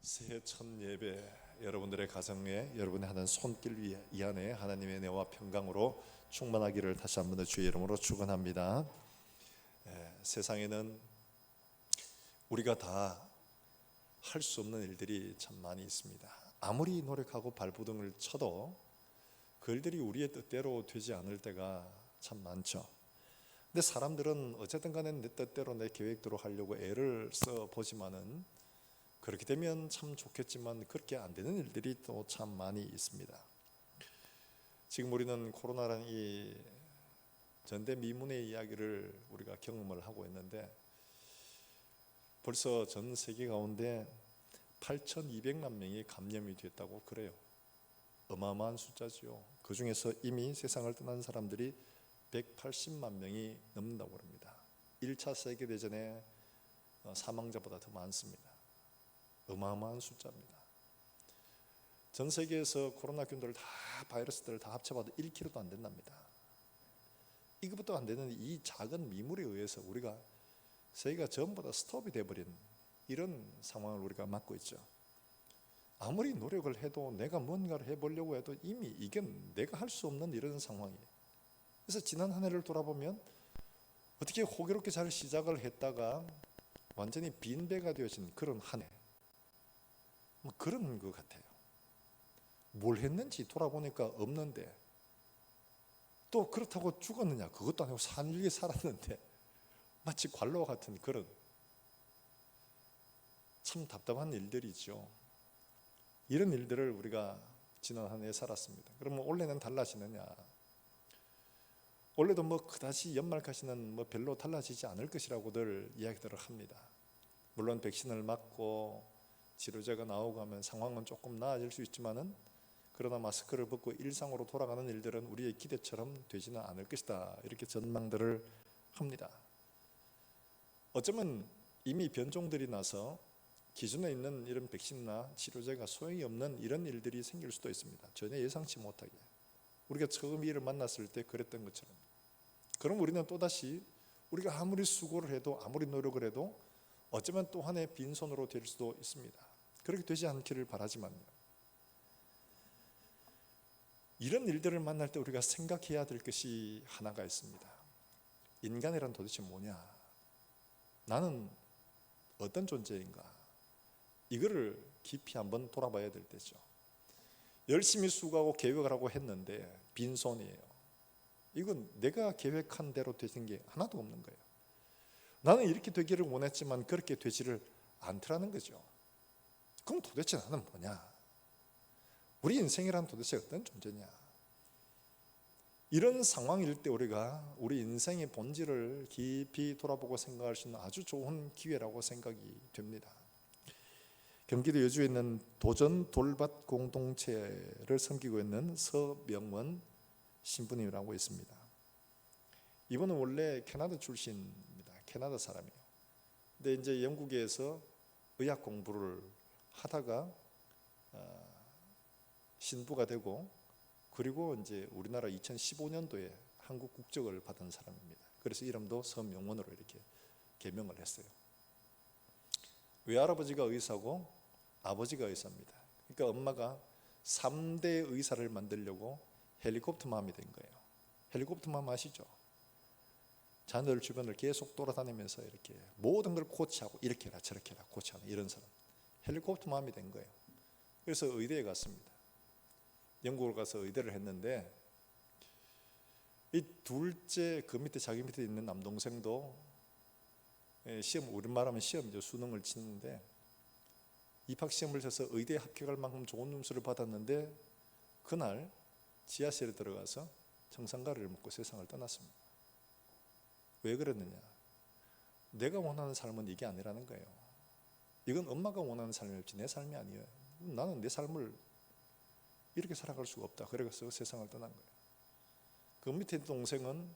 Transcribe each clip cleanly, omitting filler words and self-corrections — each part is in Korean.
새해 첫 예배, 여러분들의 가정에, 여러분의 하는 손길 위에 이 안에 하나님의 은혜와 평강으로 충만하기를 다시 한번 더 주의 이름으로 축원합니다. 세상에는 우리가 다 할 수 없는 일들이 참 많이 있습니다. 아무리 노력하고 발버둥을 쳐도 그 일들이 우리의 뜻대로 되지 않을 때가 참 많죠. 근데 사람들은 어쨌든 간에 내 뜻대로 내 계획대로 하려고 애를 써 보지만은 그렇게 되면 참 좋겠지만 그렇게 안 되는 일들이 또 참 많이 있습니다. 지금 우리는 코로나라는 이 전대미문의 이야기를 우리가 경험을 하고 있는데 벌써 전 세계 가운데 8,200만 명이 감염이 됐다고 그래요. 어마어마한 숫자지요. 그 중에서 이미 세상을 떠난 사람들이 180만 명이 넘는다고 합니다. 1차 세계대전의 사망자보다 더 많습니다. 어마어마한 숫자입니다. 전 세계에서 코로나균들을 다 바이러스들을 다 합쳐봐도 1kg도 안 된답니다. 이것부터 안 되는 이 작은 미물에 의해서 우리가 세계가 전부 다 스톱이 돼버린 이런 상황을 우리가 맞고 있죠. 아무리 노력을 해도 내가 뭔가를 해보려고 해도 이미 이게 내가 할 수 없는 이런 상황이에요. 그래서 지난 한 해를 돌아보면 어떻게 호기롭게 잘 시작을 했다가 완전히 빈배가 되어진 그런 한 해, 뭐 그런 것 같아요. 뭘 했는지 돌아보니까 없는데, 또 그렇다고 죽었느냐? 그것도 아니고 산일게 살았는데 마치 관로와 같은 그런 참 답답한 일들이죠. 이런 일들을 우리가 지난 한 해 살았습니다. 그러면 올해는 달라지느냐? 올해도 뭐 그다지 연말까지는 뭐 별로 달라지지 않을 것이라고들 이야기들을 합니다. 물론 백신을 맞고 치료제가 나오고 하면 상황은 조금 나아질 수 있지만은 그러나 마스크를 벗고 일상으로 돌아가는 일들은 우리의 기대처럼 되지는 않을 것이다. 이렇게 전망들을 합니다. 어쩌면 이미 변종들이 나서 기존에 있는 이런 백신이나 치료제가 소용이 없는 이런 일들이 생길 수도 있습니다. 전혀 예상치 못하게. 우리가 처음 이를 만났을 때 그랬던 것처럼. 그럼 우리는 또다시 우리가 아무리 수고를 해도 아무리 노력을 해도 어쩌면 또 한 해 빈손으로 될 수도 있습니다. 그렇게 되지 않기를 바라지만요. 이런 일들을 만날 때 우리가 생각해야 될 것이 하나가 있습니다. 인간이란 도대체 뭐냐? 나는 어떤 존재인가? 이거를 깊이 한번 돌아봐야 될 때죠. 열심히 수고하고 계획을 하고 했는데 빈손이에요. 이건 내가 계획한 대로 되는 게 하나도 없는 거예요. 나는 이렇게 되기를 원했지만 그렇게 되지를 않더라는 거죠. 그럼 도대체 나는 뭐냐? 우리 인생이란 도대체 어떤 존재냐? 이런 상황일 때 우리가 우리 인생의 본질을 깊이 돌아보고 생각할 수 있는 아주 좋은 기회라고 생각이 됩니다. 경기도 여주에 있는 도전 돌밭 공동체를 섬기고 있는 서명원 신부님이라고 있습니다. 이분은 원래 캐나다 출신입니다. 캐나다 사람이에요. 근데 이제 영국에서 의학 공부를 하다가 신부가 되고, 그리고 이제 우리나라 2015년도에 한국 국적을 받은 사람입니다. 그래서 이름도 서명원으로 이렇게 개명을 했어요. 외할아버지가 의사고 아버지가 의사입니다. 그러니까 엄마가 3대 의사를 만들려고 헬리콥터맘이 된 거예요. 헬리콥터맘 아시죠? 자녀들 주변을 계속 돌아다니면서 이렇게 모든 걸 코치하고 이렇게 해라 저렇게 해라 코치하는 이런 사람, 헬리콥터맘이 된 거예요. 그래서 의대에 갔습니다. 영국을 가서 의대를 했는데 이 둘째 그 밑에 자기 밑에 있는 남동생도 시험, 우리말 하면 시험이죠. 수능을 치는데 입학시험을 쳐서 의대에 합격할 만큼 좋은 점수를 받았는데 그날 지하실에 들어가서 정상가리를 먹고 세상을 떠났습니다. 왜 그랬느냐? 내가 원하는 삶은 이게 아니라는 거예요. 이건 엄마가 원하는 삶이었지 내 삶이 아니에요. 나는 내 삶을 이렇게 살아갈 수가 없다. 그래서 세상을 떠난 거예요. 그 밑에 동생은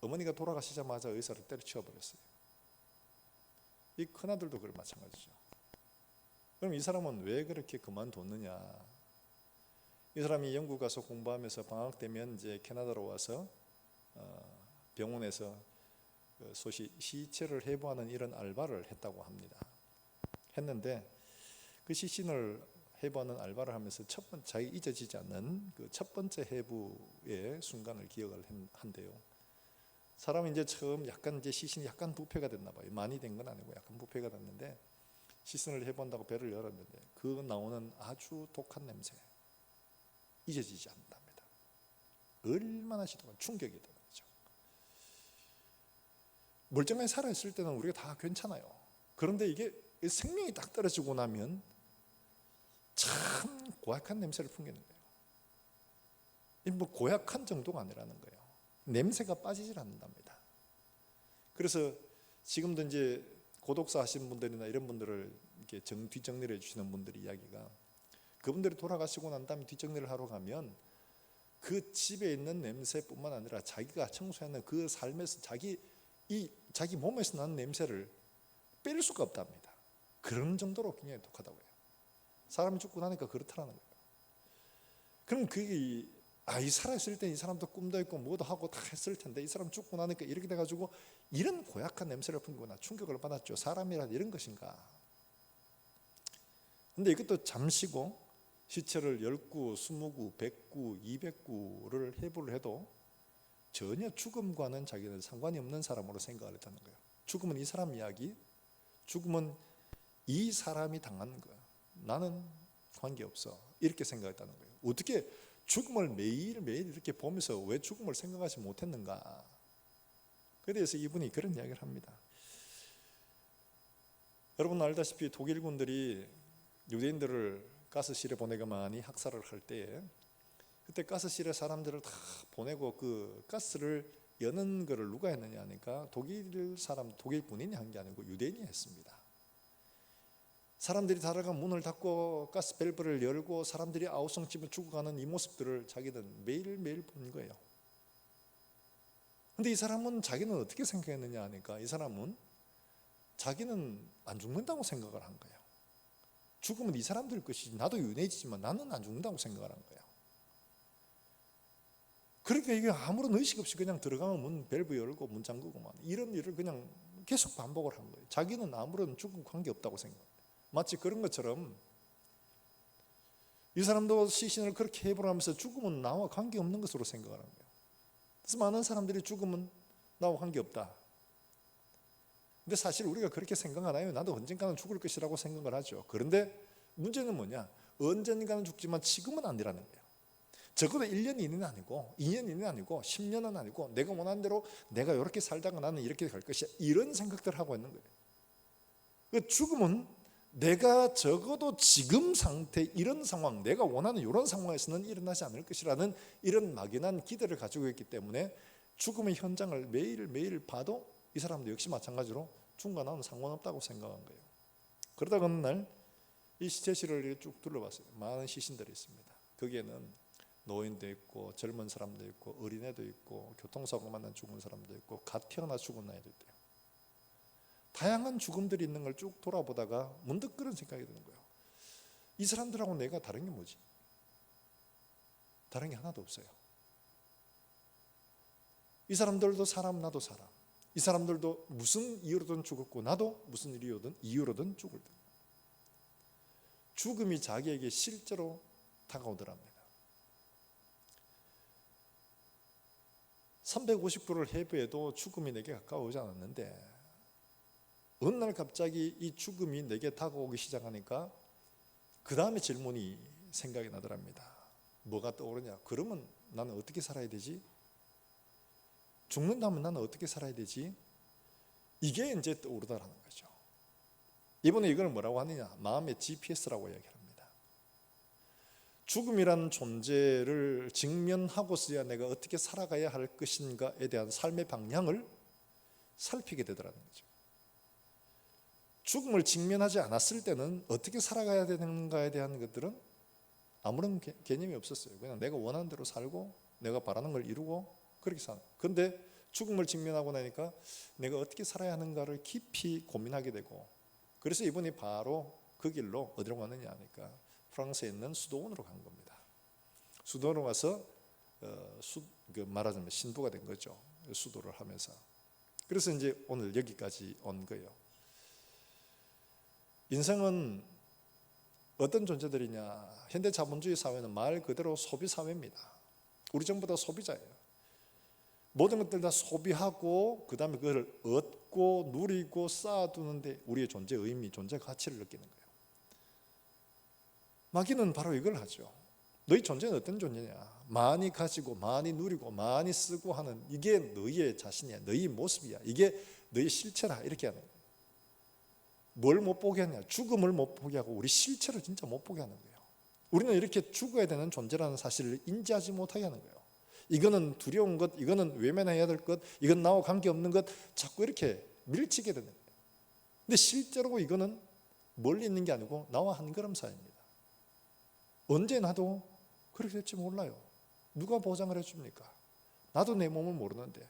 어머니가 돌아가시자마자 의사를 때려치워 버렸어요. 이 큰아들도 그걸 마찬가지죠. 그럼 이 사람은 왜 그렇게 그만뒀느냐? 이 사람이 영국 가서 공부하면서 방학 되면 이제 캐나다로 와서 병원에서 소시 시체를 해부하는 이런 알바를 했다고 합니다. 했는데 그 시신을 해부하는 알바를 하면서 자기 잊어지지 않는 그 첫 번째 해부의 순간을 기억을 한대요. 사람이 이제 처음 약간 이제 시신이 약간 부패가 됐나 봐요. 많이 된 건 아니고 약간 부패가 됐는데 시신을 해본다고 배를 열었는데 그 나오는 아주 독한 냄새 잊어지지 않는답니다. 얼마나 시도가 충격이다. 멀쩡하게 살아있을 때는 우리가 다 괜찮아요. 그런데 이게 생명이 딱 떨어지고 나면 참 고약한 냄새를 풍기는 거예요. 이 뭐 고약한 정도가 아니라는 거예요. 냄새가 빠지질 않는답니다. 그래서 지금도 이제 고독사 하신 분들이나 이런 분들을 이렇게 뒷정리를 해주시는 분들이 이야기가, 그분들이 돌아가시고 난 다음에 뒷정리를 하러 가면 그 집에 있는 냄새뿐만 아니라 자기가 청소하는 그 삶에서 자기 몸에서 나는 냄새를 뺄 수가 없답니다. 그런 정도로 굉장히 독하다고 해요. 사람이 죽고 나니까 그렇다라는 거예요. 그럼 그게 이 살아있을 때 이 사람도 꿈도 있고 뭐도 하고 다 했을 텐데 이 사람 죽고 나니까 이렇게 돼가지고 이런 고약한 냄새를 풍기거나 충격을 받았죠. 사람이란 이런 것인가. 근데 이것도 잠시고 시체를 10구, 20구, 100구, 200구를 해부를 해도 전혀 죽음과는 자기는 상관이 없는 사람으로 생각을 했다는 거예요. 죽음은 이 사람 이야기, 죽음은 이 사람이 당한 거야. 나는 관계없어. 이렇게 생각했다는 거예요. 어떻게 죽음을 매일매일 이렇게 보면서 왜 죽음을 생각하지 못했는가. 그래서 이분이 그런 이야기를 합니다. 여러분 알다시피 독일군들이 유대인들을 가스실에 보내고 많이 학살을 할 때에 그때 가스실에 사람들을 다 보내고 그 가스를 여는 거를 누가 했느냐 하니까 독일 군인이 한 게 아니고 유대인이 했습니다. 사람들이 다라가 문을 닫고 가스 밸브를 열고 사람들이 아우성집에 죽어가는 이 모습들을 자기는 매일매일 본 거예요. 근데 이 사람은 자기는 어떻게 생각했느냐 하니까 이 사람은 자기는 안 죽는다고 생각을 한 거예요. 죽으면 이 사람들 것이지 나도 유대인이지만 나는 안 죽는다고 생각을 한 거예요. 그러니까 이게 아무런 의식 없이 그냥 들어가면 문 밸브 열고 문 잠그고만 이런 일을 그냥 계속 반복을 한 거예요. 자기는 아무런 죽음 관계 없다고 생각해요. 마치 그런 것처럼 이 사람도 시신을 그렇게 해부를 하면서 죽음은 나와 관계없는 것으로 생각을 한 거예요. 그래서 많은 사람들이 죽음은 나와 관계없다. 근데 사실 우리가 그렇게 생각하나요? 나도 언젠가는 죽을 것이라고 생각을 하죠. 그런데 문제는 뭐냐? 언젠가는 죽지만 지금은 아니라는 거예요. 적어도 1년 이내는 아니고 2년 이내는 아니고 10년은 아니고 내가 원하는 대로 내가 이렇게 살다가 나는 이렇게 갈 것이야. 이런 생각들을 하고 있는 거예요. 그 죽음은 내가 적어도 지금 상태 이런 상황 내가 원하는 이런 상황에서는 일어나지 않을 것이라는 이런 막연한 기대를 가지고 있기 때문에 죽음의 현장을 매일매일 봐도 이 사람도 역시 마찬가지로 죽음과 나는 상관없다고 생각한 거예요. 그러다가 어느 날 이 시체실을 쭉 둘러봤어요. 많은 시신들이 있습니다. 거기에는 노인도 있고 젊은 사람도 있고 어린애도 있고 교통사고 만난 죽은 사람도 있고 갓 태어나 죽은 아이도 있대요. 다양한 죽음들이 있는 걸 쭉 돌아보다가 문득 그런 생각이 드는 거예요. 이 사람들하고 내가 다른 게 뭐지? 다른 게 하나도 없어요. 이 사람들도 사람 나도 사람. 이 사람들도 무슨 이유로든 죽었고 나도 무슨 이유로든 죽을 때 죽음이 자기에게 실제로 다가오더랍니다. 350구를 해부해도 죽음이 내게 가까워오지 않았는데 어느 날 갑자기 이 죽음이 내게 다가오기 시작하니까 그 다음에 질문이 생각이 나더랍니다. 뭐가 떠오르냐? 그러면 나는 어떻게 살아야 되지? 죽는다면 나는 어떻게 살아야 되지? 이게 이제 떠오르다라는 거죠. 이번에 이걸 뭐라고 하느냐? 마음의 GPS라고 이야기합니다. 죽음이라는 존재를 직면하고서야 내가 어떻게 살아가야 할 것인가에 대한 삶의 방향을 살피게 되더라는 거죠. 죽음을 직면하지 않았을 때는 어떻게 살아가야 되는가에 대한 것들은 아무런 개념이 없었어요. 그냥 내가 원하는 대로 살고 내가 바라는 걸 이루고 그렇게 사는. 그런데 죽음을 직면하고 나니까 내가 어떻게 살아야 하는가를 깊이 고민하게 되고 그래서 이분이 바로 그 길로 어디로 가느냐 하니까 프랑스에 있는 수도원으로 간 겁니다. 수도원으로 가서 말하자면 신부가 된 거죠. 수도를 하면서. 그래서 이제 오늘 여기까지 온 거예요. 인생은 어떤 존재들이냐? 현대 자본주의 사회는 말 그대로 소비 사회입니다. 우리 전부 다 소비자예요. 모든 것들 다 소비하고 그 다음에 그걸 얻고 누리고 쌓아두는데 우리의 존재 의미, 존재 가치를 느끼는 거예요. 마귀는 바로 이걸 하죠. 너희 존재는 어떤 존재냐? 많이 가지고 많이 누리고 많이 쓰고 하는, 이게 너희의 자신이야, 너희 모습이야, 이게 너희 실체라, 이렇게 하는 거예요. 뭘 못 보게 하냐? 죽음을 못 보게 하고 우리 실체를 진짜 못 보게 하는 거예요. 우리는 이렇게 죽어야 되는 존재라는 사실을 인지하지 못하게 하는 거예요. 이거는 두려운 것, 이거는 외면해야 될 것, 이건 나와 관계없는 것, 자꾸 이렇게 밀치게 되는 거예요. 근데 실제로 이거는 멀리 있는 게 아니고 나와 한 걸음 사이입니다. 언제 나도 그렇게 될지 몰라요. 누가 보장을 해줍니까? 나도 내 몸을 모르는데,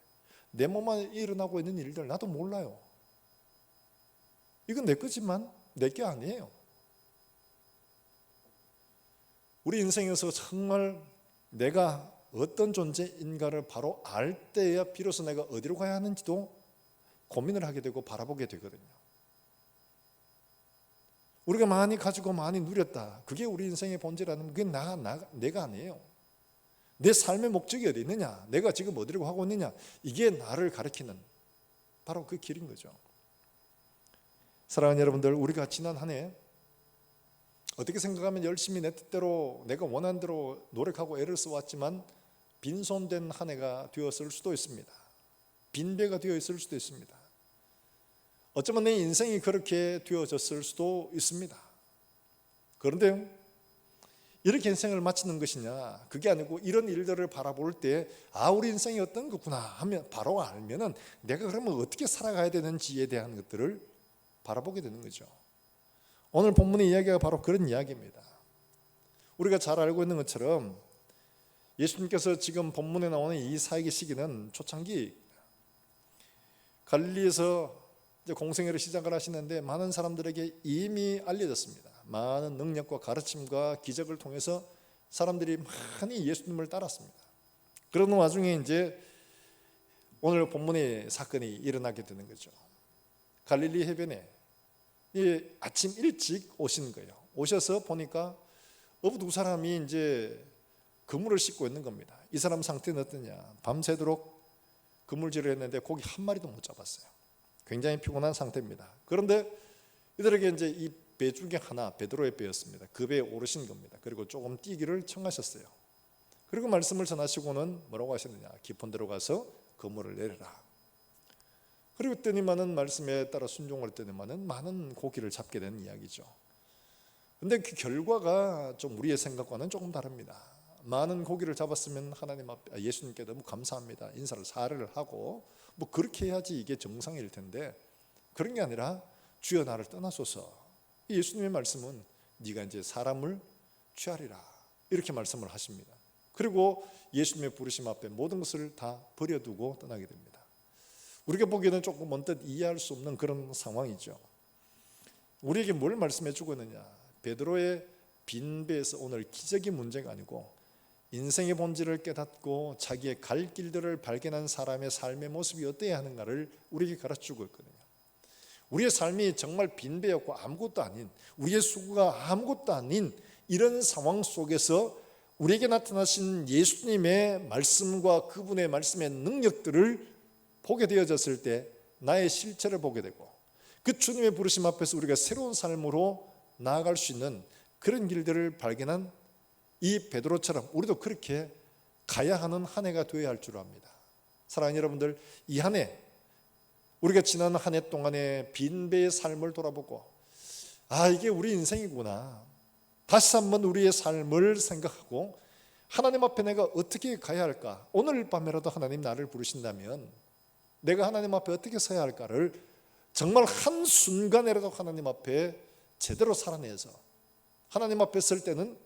내 몸 안에 일어나고 있는 일들 나도 몰라요. 이건 내 거지만 내 게 아니에요. 우리 인생에서 정말 내가 어떤 존재인가를 바로 알 때야 비로소 내가 어디로 가야 하는지도 고민을 하게 되고 바라보게 되거든요. 우리가 많이 가지고 많이 누렸다, 그게 우리 인생의 본질이라는, 그게 내가 아니에요. 내 삶의 목적이 어디 있느냐, 내가 지금 어디로 가고 있느냐, 이게 나를 가리키는 바로 그 길인 거죠. 사랑하는 여러분들, 우리가 지난 한 해 어떻게 생각하면 열심히 내 뜻대로 내가 원하는 대로 노력하고 애를 써왔지만 빈손된 한 해가 되었을 수도 있습니다. 빈배가 되어 있을 수도 있습니다. 어쩌면 내 인생이 그렇게 되어졌을 수도 있습니다. 그런데 이렇게 인생을 마치는 것이냐, 그게 아니고 이런 일들을 바라볼 때 우리 인생이 어떤 거구나 하면 바로 알면은 내가 그러면 어떻게 살아가야 되는지에 대한 것들을 바라보게 되는 거죠. 오늘 본문의 이야기가 바로 그런 이야기입니다. 우리가 잘 알고 있는 것처럼 예수님께서 지금 본문에 나오는 이 사역의 시기는 초창기 갈릴리에서 이제 공생애를 시작을 하시는데 많은 사람들에게 이미 알려졌습니다. 많은 능력과 가르침과 기적을 통해서 사람들이 많이 예수님을 따랐습니다. 그러는 와중에 이제 오늘 본문의 사건이 일어나게 되는 거죠. 갈릴리 해변에 아침 일찍 오신 거예요. 오셔서 보니까 두 사람이 이제 그물을 씻고 있는 겁니다. 이 사람 상태는 어떠냐? 밤새도록 그물질을 했는데 고기 한 마리도 못 잡았어요. 굉장히 피곤한 상태입니다. 그런데 이들에게 이제 이 배 중에 하나, 베드로의 배였습니다. 그 배에 오르신 겁니다. 그리고 조금 뛰기를 청하셨어요. 그리고 말씀을 전하시고는 뭐라고 하셨느냐? 깊은 데로 가서 그물을 내려라. 그리고 뜨니만은 말씀에 따라 순종할 때니만은 많은 고기를 잡게 되는 이야기죠. 근데 그 결과가 좀 우리의 생각과는 조금 다릅니다. 많은 고기를 잡았으면 하나님 앞에 예수님께 너무 감사합니다, 인사를 사례를 하고 뭐 그렇게 해야지 이게 정상일 텐데, 그런 게 아니라 주여 나를 떠나소서. 예수님의 말씀은 네가 이제 사람을 취하리라, 이렇게 말씀을 하십니다. 그리고 예수님의 부르심 앞에 모든 것을 다 버려두고 떠나게 됩니다. 우리가 보기에는 조금 언뜻 이해할 수 없는 그런 상황이죠. 우리에게 뭘 말씀해 주고 있느냐? 베드로의 빈배에서 오늘 기적이 문제가 아니고 인생의 본질을 깨닫고 자기의 갈 길들을 발견한 사람의 삶의 모습이 어때야 하는가를 우리에게 가르쳐주고 있거든요. 우리의 삶이 정말 빈배였고 아무것도 아닌, 우리의 수고가 아무것도 아닌 이런 상황 속에서 우리에게 나타나신 예수님의 말씀과 그분의 말씀의 능력들을 보게 되어졌을 때 나의 실체를 보게 되고, 그 주님의 부르심 앞에서 우리가 새로운 삶으로 나아갈 수 있는 그런 길들을 발견한 이 베드로처럼 우리도 그렇게 가야 하는 한 해가 되어야 할 줄 압니다. 사랑하는 여러분들, 이 한 해 우리가 지난 한 해 동안의 빈배의 삶을 돌아보고 이게 우리 인생이구나, 다시 한번 우리의 삶을 생각하고 하나님 앞에 내가 어떻게 가야 할까, 오늘 밤에라도 하나님 나를 부르신다면 내가 하나님 앞에 어떻게 서야 할까를 정말 한순간에라도 하나님 앞에 제대로 살아내서 하나님 앞에 설 때는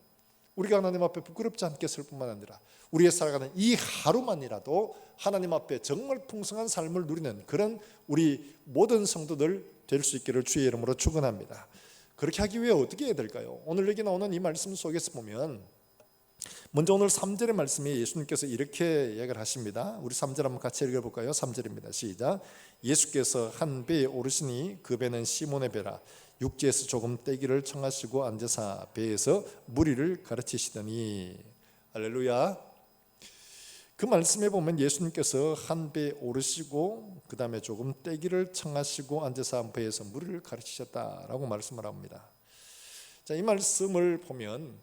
우리가 하나님 앞에 부끄럽지 않게 설 뿐만 아니라 우리의 살아가는 이 하루만이라도 하나님 앞에 정말 풍성한 삶을 누리는 그런 우리 모든 성도들 될 수 있기를 주의 이름으로 축원합니다. 그렇게 하기 위해 어떻게 해야 될까요? 오늘 여기 나오는 이 말씀 속에서 보면 먼저 오늘 3절의 말씀에 예수님께서 이렇게 이야기를 하십니다. 우리 3절 한번 같이 읽어볼까요? 3절입니다. 시작. 예수께서 한 배에 오르시니 그 배는 시몬의 배라. 육지에서 조금 떼기를 청하시고 앉으사 배에서 무리를 가르치시더니. 할렐루야. 그 말씀에 보면 예수님께서 한 배에 오르시고 그 다음에 조금 떼기를 청하시고 앉아서 배에서 무리를 가르치셨다라고 말씀을 합니다. 자, 이 말씀을 보면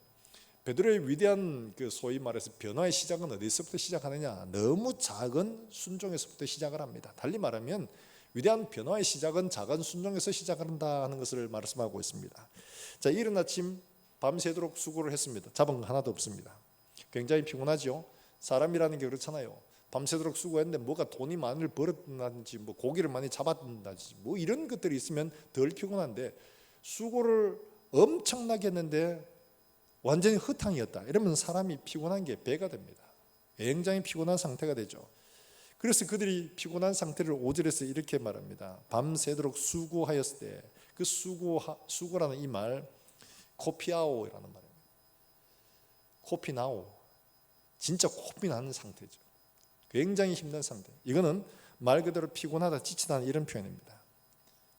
베드로의 위대한 그 소위 말해서 변화의 시작은 어디서부터 시작하느냐? 너무 작은 순종에서부터 시작을 합니다. 달리 말하면 위대한 변화의 시작은 작은 순종에서 시작한다 하는 것을 말씀하고 있습니다. 자, 이른 아침 밤새도록 수고를 했습니다. 잡은 거 하나도 없습니다. 굉장히 피곤하죠. 사람이라는 게 그렇잖아요. 밤새도록 수고했는데 뭐가 돈이 많이 벌었다든지 뭐 고기를 많이 잡았다든지 뭐 이런 것들이 있으면 덜 피곤한데 수고를 엄청나게 했는데 완전히 흙탕이었다 이러면 사람이 피곤한 게 배가 됩니다. 굉장히 피곤한 상태가 되죠. 그래서 그들이 피곤한 상태를 5절에서 이렇게 말합니다. 밤새도록 수고하였을 때 그 수고라는 이 말 코피아오라는 말입니다. 코피나오, 진짜 코피 나는 상태죠. 굉장히 힘든 상태. 이거는 말 그대로 피곤하다, 지치다는 이런 표현입니다.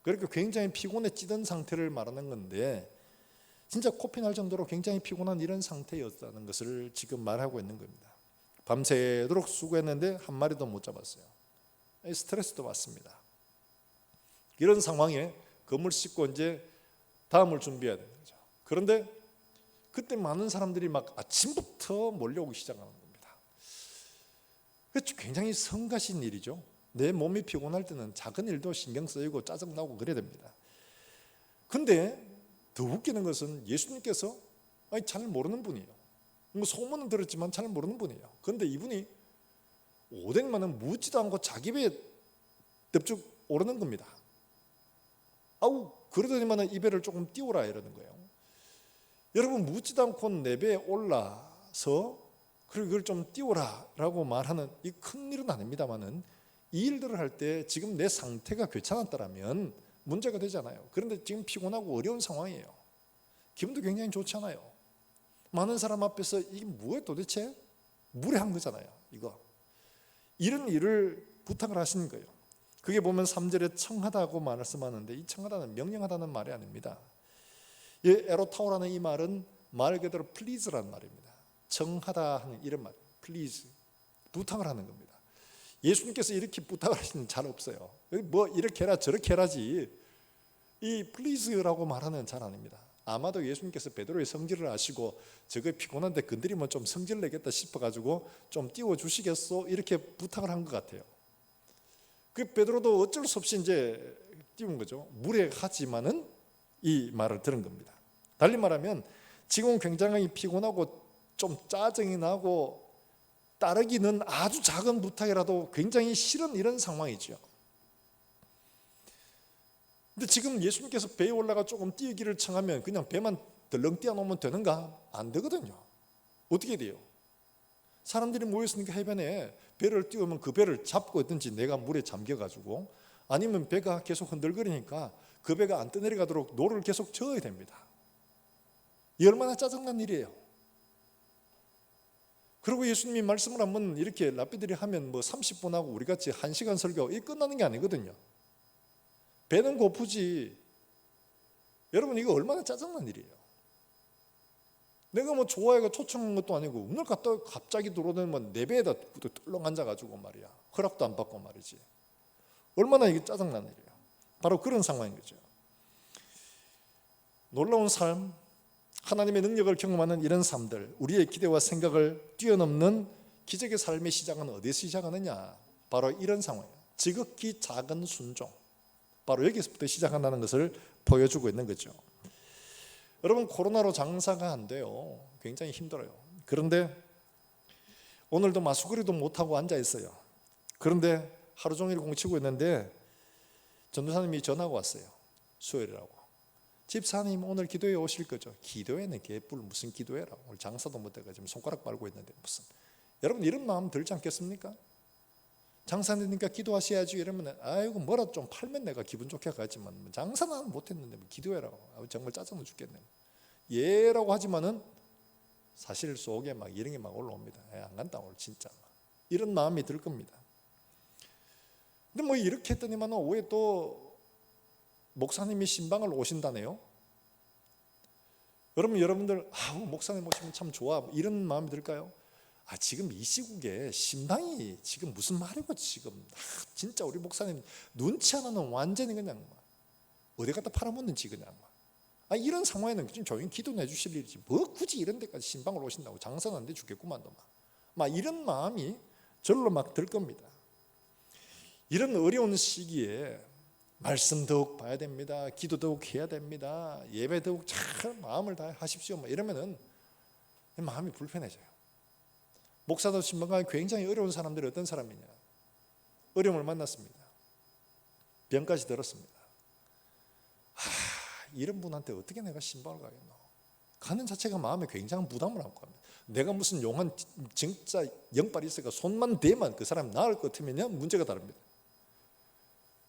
그러니까 굉장히 피곤해 찌든 상태를 말하는 건데 진짜 코피 날 정도로 굉장히 피곤한 이런 상태였다는 것을 지금 말하고 있는 겁니다. 밤새도록 수고했는데 한 마리도 못 잡았어요. 스트레스도 받습니다. 이런 상황에 건물 씻고 이제 다음을 준비해야 되는 거죠. 그런데 그때 많은 사람들이 막 아침부터 몰려오기 시작하는 겁니다. 굉장히 성가신 일이죠. 내 몸이 피곤할 때는 작은 일도 신경 쓰이고 짜증나고 그래야 됩니다. 근데 더 웃기는 것은 예수님께서 잘 모르는 분이에요. 뭐 소문은 들었지만 잘 모르는 분이에요. 그런데 이분이 오뎅만은 묻지도 않고 자기 배에 덥죽 오르는 겁니다. 아우 그러더니만 이 배를 조금 띄워라 이러는 거예요. 여러분 묻지도 않고 내 배에 올라서 그리고 그걸 좀 띄워라 라고 말하는 이 큰 일은 아닙니다만은 이 일들을 할 때 지금 내 상태가 괜찮았다면 문제가 되잖아요. 그런데 지금 피곤하고 어려운 상황이에요. 기분도 굉장히 좋지 않아요. 많은 사람 앞에서 이게 뭐예요 도대체? 무례한 거잖아요. 이거 이런 일을 부탁을 하시는 거예요. 그게 보면 3절에 청하다고 말씀하는데 이 청하다는 명령하다는 말이 아닙니다. 이 에로타오라는 이 말은 말 그대로 please라는 말입니다. 청하다 하는 이런 말, please 부탁을 하는 겁니다. 예수님께서 이렇게 부탁을 하시는 잘 없어요. 뭐 이렇게 해라 저렇게 해라지 이 please라고 말하는 잘 아닙니다. 아마도 예수님께서 베드로의 성질을 아시고 저거 피곤한데 건드리면 좀 성질 내겠다 싶어가지고 좀 띄워주시겠소 이렇게 부탁을 한 것 같아요. 그 베드로도 어쩔 수 없이 이제 띄운 거죠. 무례하지만은 이 말을 들은 겁니다. 달리 말하면 지금 굉장히 피곤하고 좀 짜증이 나고 따르기는 아주 작은 부탁이라도 굉장히 싫은 이런 상황이죠. 근데 지금 예수님께서 배에 올라가 조금 뛰기를 청하면 그냥 배만 덜렁 뛰어놓으면 되는가? 안 되거든요. 어떻게 돼요? 사람들이 모였으니까 해변에 배를 띄우면 그 배를 잡고 있든지 내가 물에 잠겨가지고 아니면 배가 계속 흔들거리니까 그 배가 안 떠내려가도록 노를 계속 저어야 됩니다. 이 얼마나 짜증난 일이에요. 그리고 예수님이 말씀을 한번 이렇게 랍비들이 하면 뭐 30분하고 우리같이 1시간 설교 이 끝나는 게 아니거든요. 배는 고프지. 여러분 이거 얼마나 짜증난 일이에요. 내가 뭐 좋아해가 초청한 것도 아니고 오늘 갔다 갑자기 들어오면 내 배에다 뚫렁 앉아가지고 말이야. 허락도 안 받고 말이지. 얼마나 이게 짜증난 일이에요. 바로 그런 상황인 거죠. 놀라운 삶, 하나님의 능력을 경험하는 이런 삶들, 우리의 기대와 생각을 뛰어넘는 기적의 삶의 시작은 어디서 시작하느냐? 바로 이런 상황이에요. 지극히 작은 순종. 바로 여기서부터 시작한다는 것을 보여주고 있는 거죠. 여러분 코로나로 장사가 안 돼요. 굉장히 힘들어요. 그런데 오늘도 마수거리도 못하고 앉아 있어요. 그런데 하루 종일 공치고 있는데 전도사님이 전화가 왔어요. 수요일이라고. 집사님 오늘 기도회 오실 거죠? 기도회는 개뿔 무슨 기도회라고. 오늘 장사도 못해가 지금 손가락 빨고 있는데 무슨. 여러분 이런 마음 들지 않겠습니까? 장사되니까 기도하셔야지 이러면 아이고 뭐라도 좀 팔면 내가 기분 좋게 가지만 장사는 못했는데 뭐 기도해라고. 정말 짜증나 죽겠네. 예라고 하지만은 사실 속에 막 이런 게 막 올라옵니다. 안 간다 오늘 진짜 이런 마음이 들 겁니다. 근데 뭐 이렇게 했더니만 왜 또 목사님이 신방을 오신다네요. 여러분들 목사님 오시면 참 좋아 이런 마음이 들까요? 지금 이 시국에 신방이 지금 무슨 말이고 지금 진짜 우리 목사님 눈치 하나는 완전히 그냥 어디 갖다 팔아먹는지 그냥 이런 상황에는 좀 조용히 기도해 주실 일이지 뭐 굳이 이런 데까지 신방을 오신다고 장사는 안 돼 죽겠구만 막 이런 마음이 절로 막 들 겁니다. 이런 어려운 시기에 말씀 더욱 봐야 됩니다. 기도 더욱 해야 됩니다. 예배 더욱 잘 마음을 다해 하십시오. 이러면은 마음이 불편해져요. 목사도 신방가 굉장히 어려운 사람들이 어떤 사람이냐? 어려움을 만났습니다. 병까지 들었습니다. 이런 분한테 어떻게 내가 신방을 가겠노? 가는 자체가 마음에 굉장한 부담을 안고 합니다. 내가 무슨 용한 진짜 영빨이 있으니까 손만 대면 그 사람 나을 것 같으면 문제가 다릅니다.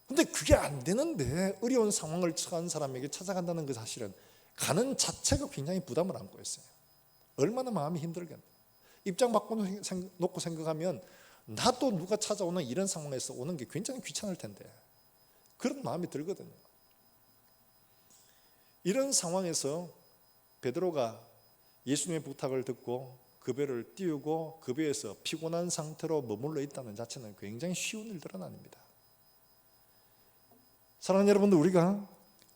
근데 그게 안 되는데 어려운 상황을 처한 사람에게 찾아간다는 그 사실은 가는 자체가 굉장히 부담을 안고 있어요. 얼마나 마음이 힘들겠나. 입장 바꿔놓고 생각하면 나도 누가 찾아오는 이런 상황에서 오는 게 굉장히 귀찮을 텐데 그런 마음이 들거든요. 이런 상황에서 베드로가 예수님의 부탁을 듣고 그 배를 띄우고 그 배에서 피곤한 상태로 머물러 있다는 자체는 굉장히 쉬운 일들은 아닙니다. 사랑하는 여러분들, 우리가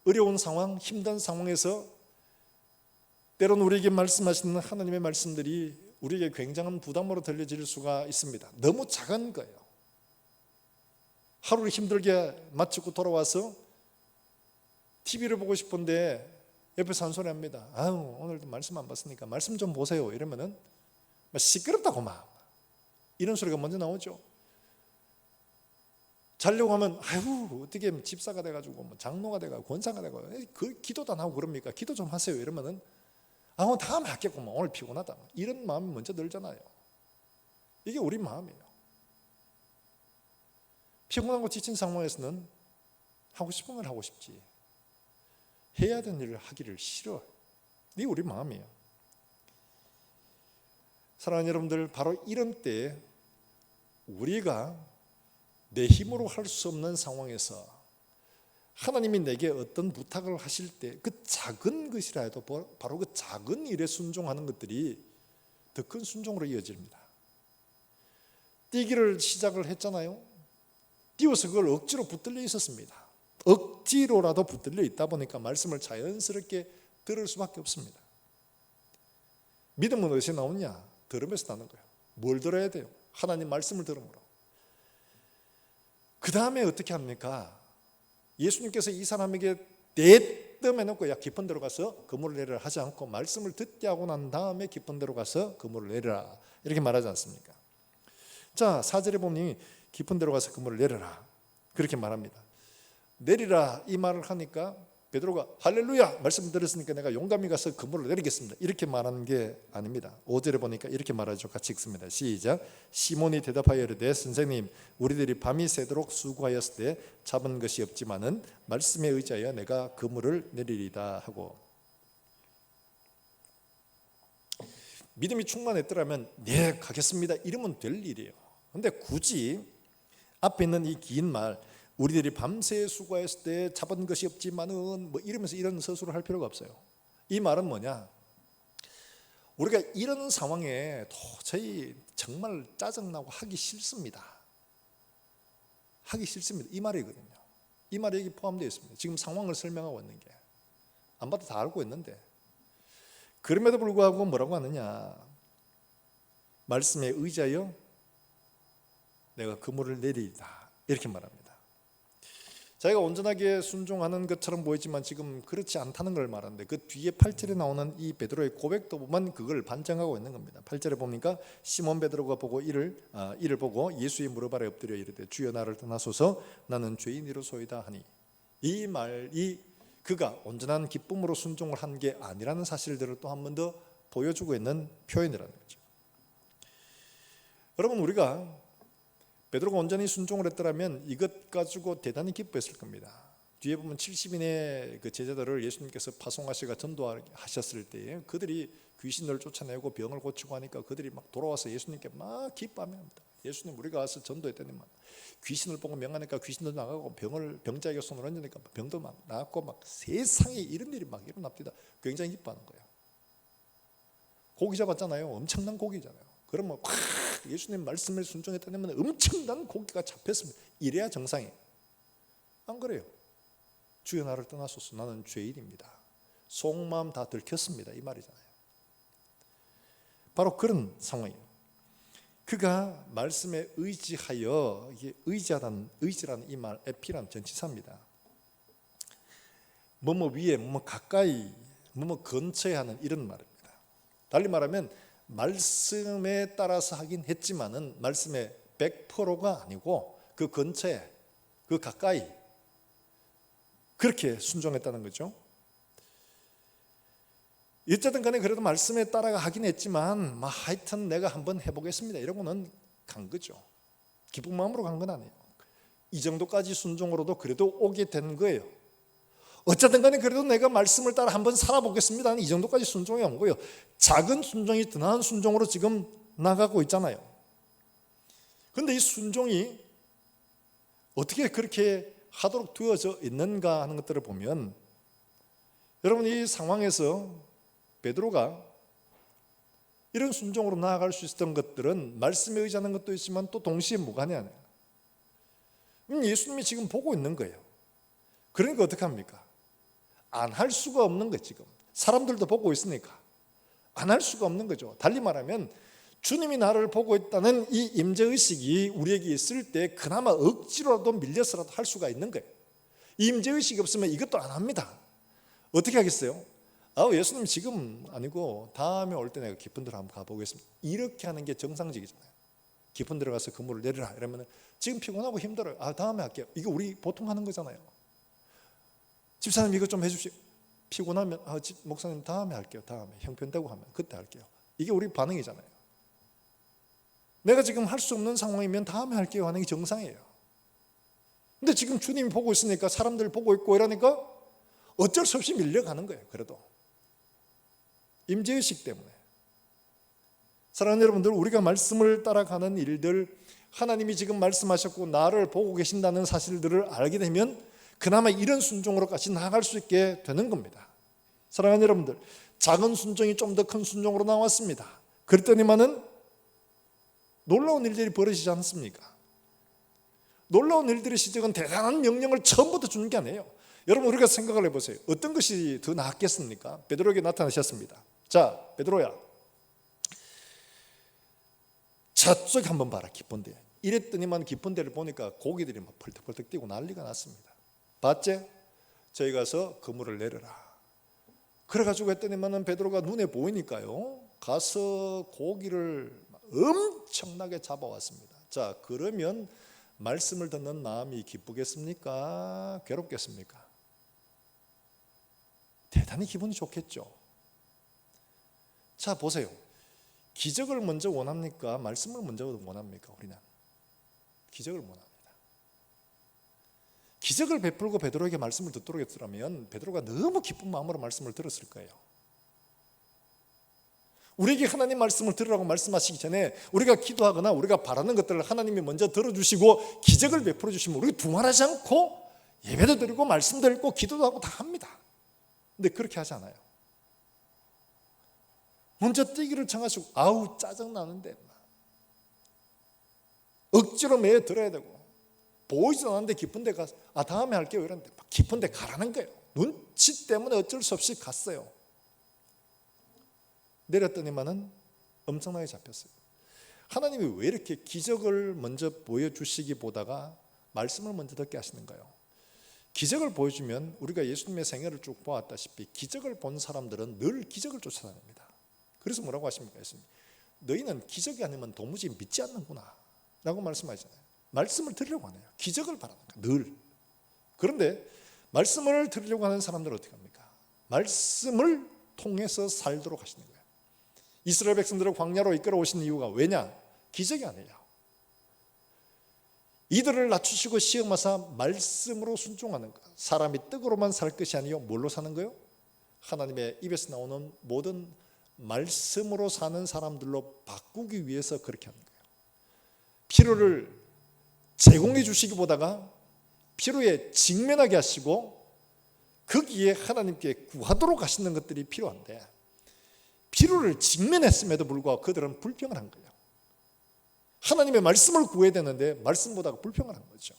어려운 상황, 힘든 상황에서 때로는 우리에게 말씀하시는 하나님의 말씀들이 우리에게 굉장한 부담으로 들려질 수가 있습니다. 너무 작은 거예요. 하루를 힘들게 마치고 돌아와서 TV를 보고 싶은데 옆에서 한 소리 합니다. 오늘도 말씀 안 봤으니까 말씀 좀 보세요. 이러면은 시끄럽다고 막 이런 소리가 먼저 나오죠. 자려고 하면 어떻게 집사가 돼가지고 장로가 돼가지고 권사가 돼가지고 그 기도도 안 하고 그럽니까? 기도 좀 하세요. 이러면은 다음 하겠구만 오늘 피곤하다 이런 마음이 먼저 들잖아요. 이게 우리 마음이에요. 피곤하고 지친 상황에서는 하고 싶은 걸 하고 싶지 해야 되는 일을 하기를 싫어요. 이게 우리 마음이에요. 사랑하는 여러분들, 바로 이런 때에 우리가 내 힘으로 할 수 없는 상황에서 하나님이 내게 어떤 부탁을 하실 때 그 작은 것이라 해도 바로 그 작은 일에 순종하는 것들이 더 큰 순종으로 이어집니다. 뛰기를 시작을 했잖아요. 뛰어서 그걸 억지로 붙들려 있었습니다. 억지로라도 붙들려 있다 보니까 말씀을 자연스럽게 들을 수밖에 없습니다. 믿음은 어디서 나오냐? 들으면서 나는 거예요. 뭘 들어야 돼요? 하나님 말씀을 들음으로. 그 다음에 어떻게 합니까? 예수님께서 이 사람에게 대뜸해놓고 깊은 데로 가서 그물을 내리라 하지 않고 말씀을 듣게 하고 난 다음에 깊은 데로 가서 그물을 내리라 이렇게 말하지 않습니까? 자, 4절에 보니 깊은 데로 가서 그물을 내리라 그렇게 말합니다. 내리라 이 말을 하니까 베드로가 할렐루야 말씀 들었으니까 내가 용감히 가서 그물을 내리겠습니다 이렇게 말하는 게 아닙니다. 5절에 보니까 이렇게 말하죠. 같이 읽습니다. 시작. 시몬이 대답하여 이르되 선생님 우리들이 밤이 새도록 수고하였을 때 잡은 것이 없지만은 말씀에 의지하여 내가 그물을 내리리다 하고, 믿음이 충만했더라면 네 가겠습니다 이러면 될 일이에요. 그런데 굳이 앞에 있는 이 긴 말 우리들이 밤새 수고했을 때 잡은 것이 없지만은 이러면서 이런 서술을 할 필요가 없어요. 이 말은 뭐냐? 우리가 이런 상황에 도저히 정말 짜증나고 하기 싫습니다. 하기 싫습니다. 이 말이거든요. 이 말이 여기 포함되어 있습니다. 지금 상황을 설명하고 있는 게 안 봐도 다 알고 있는데 그럼에도 불구하고 뭐라고 하느냐? 말씀에 의지하여 내가 그물을 내리리다 이렇게 말합니다. 자기가 온전하게 순종하는 것처럼 보이지만 지금 그렇지 않다는 걸 말하는데 그 뒤에 8절에 나오는 이 베드로의 고백도 보면 그걸 반증하고 있는 겁니다. 8절에 보니까 시몬 베드로가 보고 이를 보고 예수의 무릎 아래 엎드려 이르되 주여 나를 떠나소서 나는 죄인이로소이다 하니, 이 말이 그가 온전한 기쁨으로 순종을 한 게 아니라는 사실들을 또 한 번 더 보여주고 있는 표현이라는 거죠. 여러분, 우리가 베드로가 온전히 순종을 했더라면 이것 가지고 대단히 기뻐했을 겁니다. 뒤에 보면 70인의 그 제자들을 예수님께서 파송하시고 전도하셨을 때에 그들이 귀신을 쫓아내고 병을 고치고 하니까 그들이 막 돌아와서 예수님께 막 기뻐합니다. 예수님 우리가 와서 전도했더니만 귀신을 보고 명하니까 귀신도 나가고 병자에게 손을 얹으니까 병도 막 나았고 막 세상에 이런 일이 막 일어납니다. 굉장히 기뻐하는 거예요. 고기 잡았잖아요. 엄청난 고기잖아요. 그러면 확 예수님 말씀에 순종했다면 엄청난 고기가 잡혔습니다. 이래야 정상이에요. 안 그래요? 주여 나를 떠나소서 나는 죄인입니다. 속마음 다 들켰습니다. 이 말이잖아요. 바로 그런 상황이에요. 그가 말씀에 의지하여, 이게 의지라는 이 말 에피라는 전치사입니다. 뭐뭐 위에, 뭐뭐 가까이, 뭐뭐 근처에 하는 이런 말입니다. 달리 말하면 말씀에 따라서 하긴 했지만은 말씀의 100%가 아니고 그 근처에, 그 가까이 그렇게 순종했다는 거죠. 어쨌든 간에 그래도 말씀에 따라가 하긴 했지만 하여튼 내가 한번 해보겠습니다 이러고는 간 거죠. 기쁜 마음으로 간 건 아니에요. 이 정도까지 순종으로도 그래도 오게 된 거예요. 어쨌든 간에 그래도 내가 말씀을 따라 한번 살아보겠습니다 이 정도까지 순종해 온 거예요. 작은 순종이 더 나은 순종으로 지금 나가고 있잖아요. 그런데 이 순종이 어떻게 그렇게 하도록 되어져 있는가 하는 것들을 보면, 여러분 이 상황에서 베드로가 이런 순종으로 나아갈 수 있었던 것들은 말씀에 의지하는 것도 있지만 또 동시에 무관해요. 예수님이 지금 보고 있는 거예요. 그러니까 어떻게 합니까? 안 할 수가 없는 거예요. 지금 사람들도 보고 있으니까 안 할 수가 없는 거죠. 달리 말하면 주님이 나를 보고 있다는 이 임재의식이 우리에게 있을 때 그나마 억지로라도 밀려서라도 할 수가 있는 거예요. 이 임재의식이 없으면 이것도 안 합니다. 어떻게 하겠어요? 예수님 지금 아니고 다음에 올 때 내가 깊은 데로 한번 가보겠습니다. 이렇게 하는 게 정상적이잖아요. 깊은 데로 가서 근무를 내리라 이러면 지금 피곤하고 힘들어요. 다음에 할게요. 이게 우리 보통 하는 거잖아요. 집사님 이것 좀 해주시오. 피곤하면 목사님 다음에 할게요. 다음에 형편되고 하면 그때 할게요. 이게 우리 반응이잖아요. 내가 지금 할 수 없는 상황이면 다음에 할게요 하는 게 정상이에요. 근데 지금 주님이 보고 있으니까 사람들 보고 있고 이러니까 어쩔 수 없이 밀려가는 거예요. 그래도 임재의식 때문에. 사랑하는 여러분들, 우리가 말씀을 따라가는 일들, 하나님이 지금 말씀하셨고 나를 보고 계신다는 사실들을 알게 되면 그나마 이런 순종으로까지 나아갈 수 있게 되는 겁니다. 사랑하는 여러분들, 작은 순종이 좀 더 큰 순종으로 나왔습니다. 그랬더니만은 놀라운 일들이 벌어지지 않습니까? 놀라운 일들의 시작은 대단한 명령을 처음부터 주는 게 아니에요. 여러분 우리가 생각을 해보세요. 어떤 것이 더 낫겠습니까? 베드로에게 나타나셨습니다. 자, 베드로야, 저쪽 한번 봐라. 깊은 데. 이랬더니만 깊은 데를 보니까 고기들이 막 펄떡펄떡 뛰고 난리가 났습니다. 봤지? 저희 가서 그물을 내려라. 그래가지고 했더니만은 베드로가 눈에 보이니까요, 가서 고기를 엄청나게 잡아왔습니다. 자, 그러면 말씀을 듣는 마음이 기쁘겠습니까? 괴롭겠습니까? 대단히 기분이 좋겠죠. 자, 보세요. 기적을 먼저 원합니까? 말씀을 먼저 원합니까? 우리는 기적을 원합니다. 기적을 베풀고 베드로에게 말씀을 듣도록 했더라면 베드로가 너무 기쁜 마음으로 말씀을 들었을 거예요. 우리에게 하나님 말씀을 들으라고 말씀하시기 전에 우리가 기도하거나 우리가 바라는 것들을 하나님이 먼저 들어주시고 기적을 베풀어 주시면 우리가 두말하지 않고 예배도 드리고 말씀도 읽고 기도도 하고 다 합니다. 근데 그렇게 하지 않아요. 먼저 뛰기를 청하시고 아우 짜증나는데 억지로 매여 들어야 되고 보이지도 않는데 깊은 데 가서 다음에 할게요 이러는데 깊은 데 가라는 거예요. 눈치 때문에 어쩔 수 없이 갔어요. 내렸더니만은 엄청나게 잡혔어요. 하나님이 왜 이렇게 기적을 먼저 보여주시기보다가 말씀을 먼저 듣게 하시는가요? 기적을 보여주면 우리가 예수님의 생애를 쭉 보았다시피 기적을 본 사람들은 늘 기적을 쫓아다닙니다. 그래서 뭐라고 하십니까? 예수님, 너희는 기적이 아니면 도무지 믿지 않는구나 라고 말씀하시잖아요. 말씀을 들으려고 하네요. 기적을 바라는 거예요. 늘. 그런데 말씀을 들으려고 하는 사람들은 어떻게 합니까? 말씀을 통해서 살도록 하시는 거예요. 이스라엘 백성들을 광야로 이끌어 오신 이유가 왜냐? 기적이 아니에요. 이들을 낮추시고 시험하사 말씀으로 순종하는 것. 사람이 떡으로만 살 것이 아니요 뭘로 사는 거요? 하나님의 입에서 나오는 모든 말씀으로 사는 사람들로 바꾸기 위해서 그렇게 하는 거예요. 필요를 제공해 주시기보다가 필요에 직면하게 하시고 거기에 하나님께 구하도록 하시는 것들이 필요한데, 필요를 직면했음에도 불구하고 그들은 불평을 한 거예요. 하나님의 말씀을 구해야 되는데 말씀보다 불평을 한 거죠.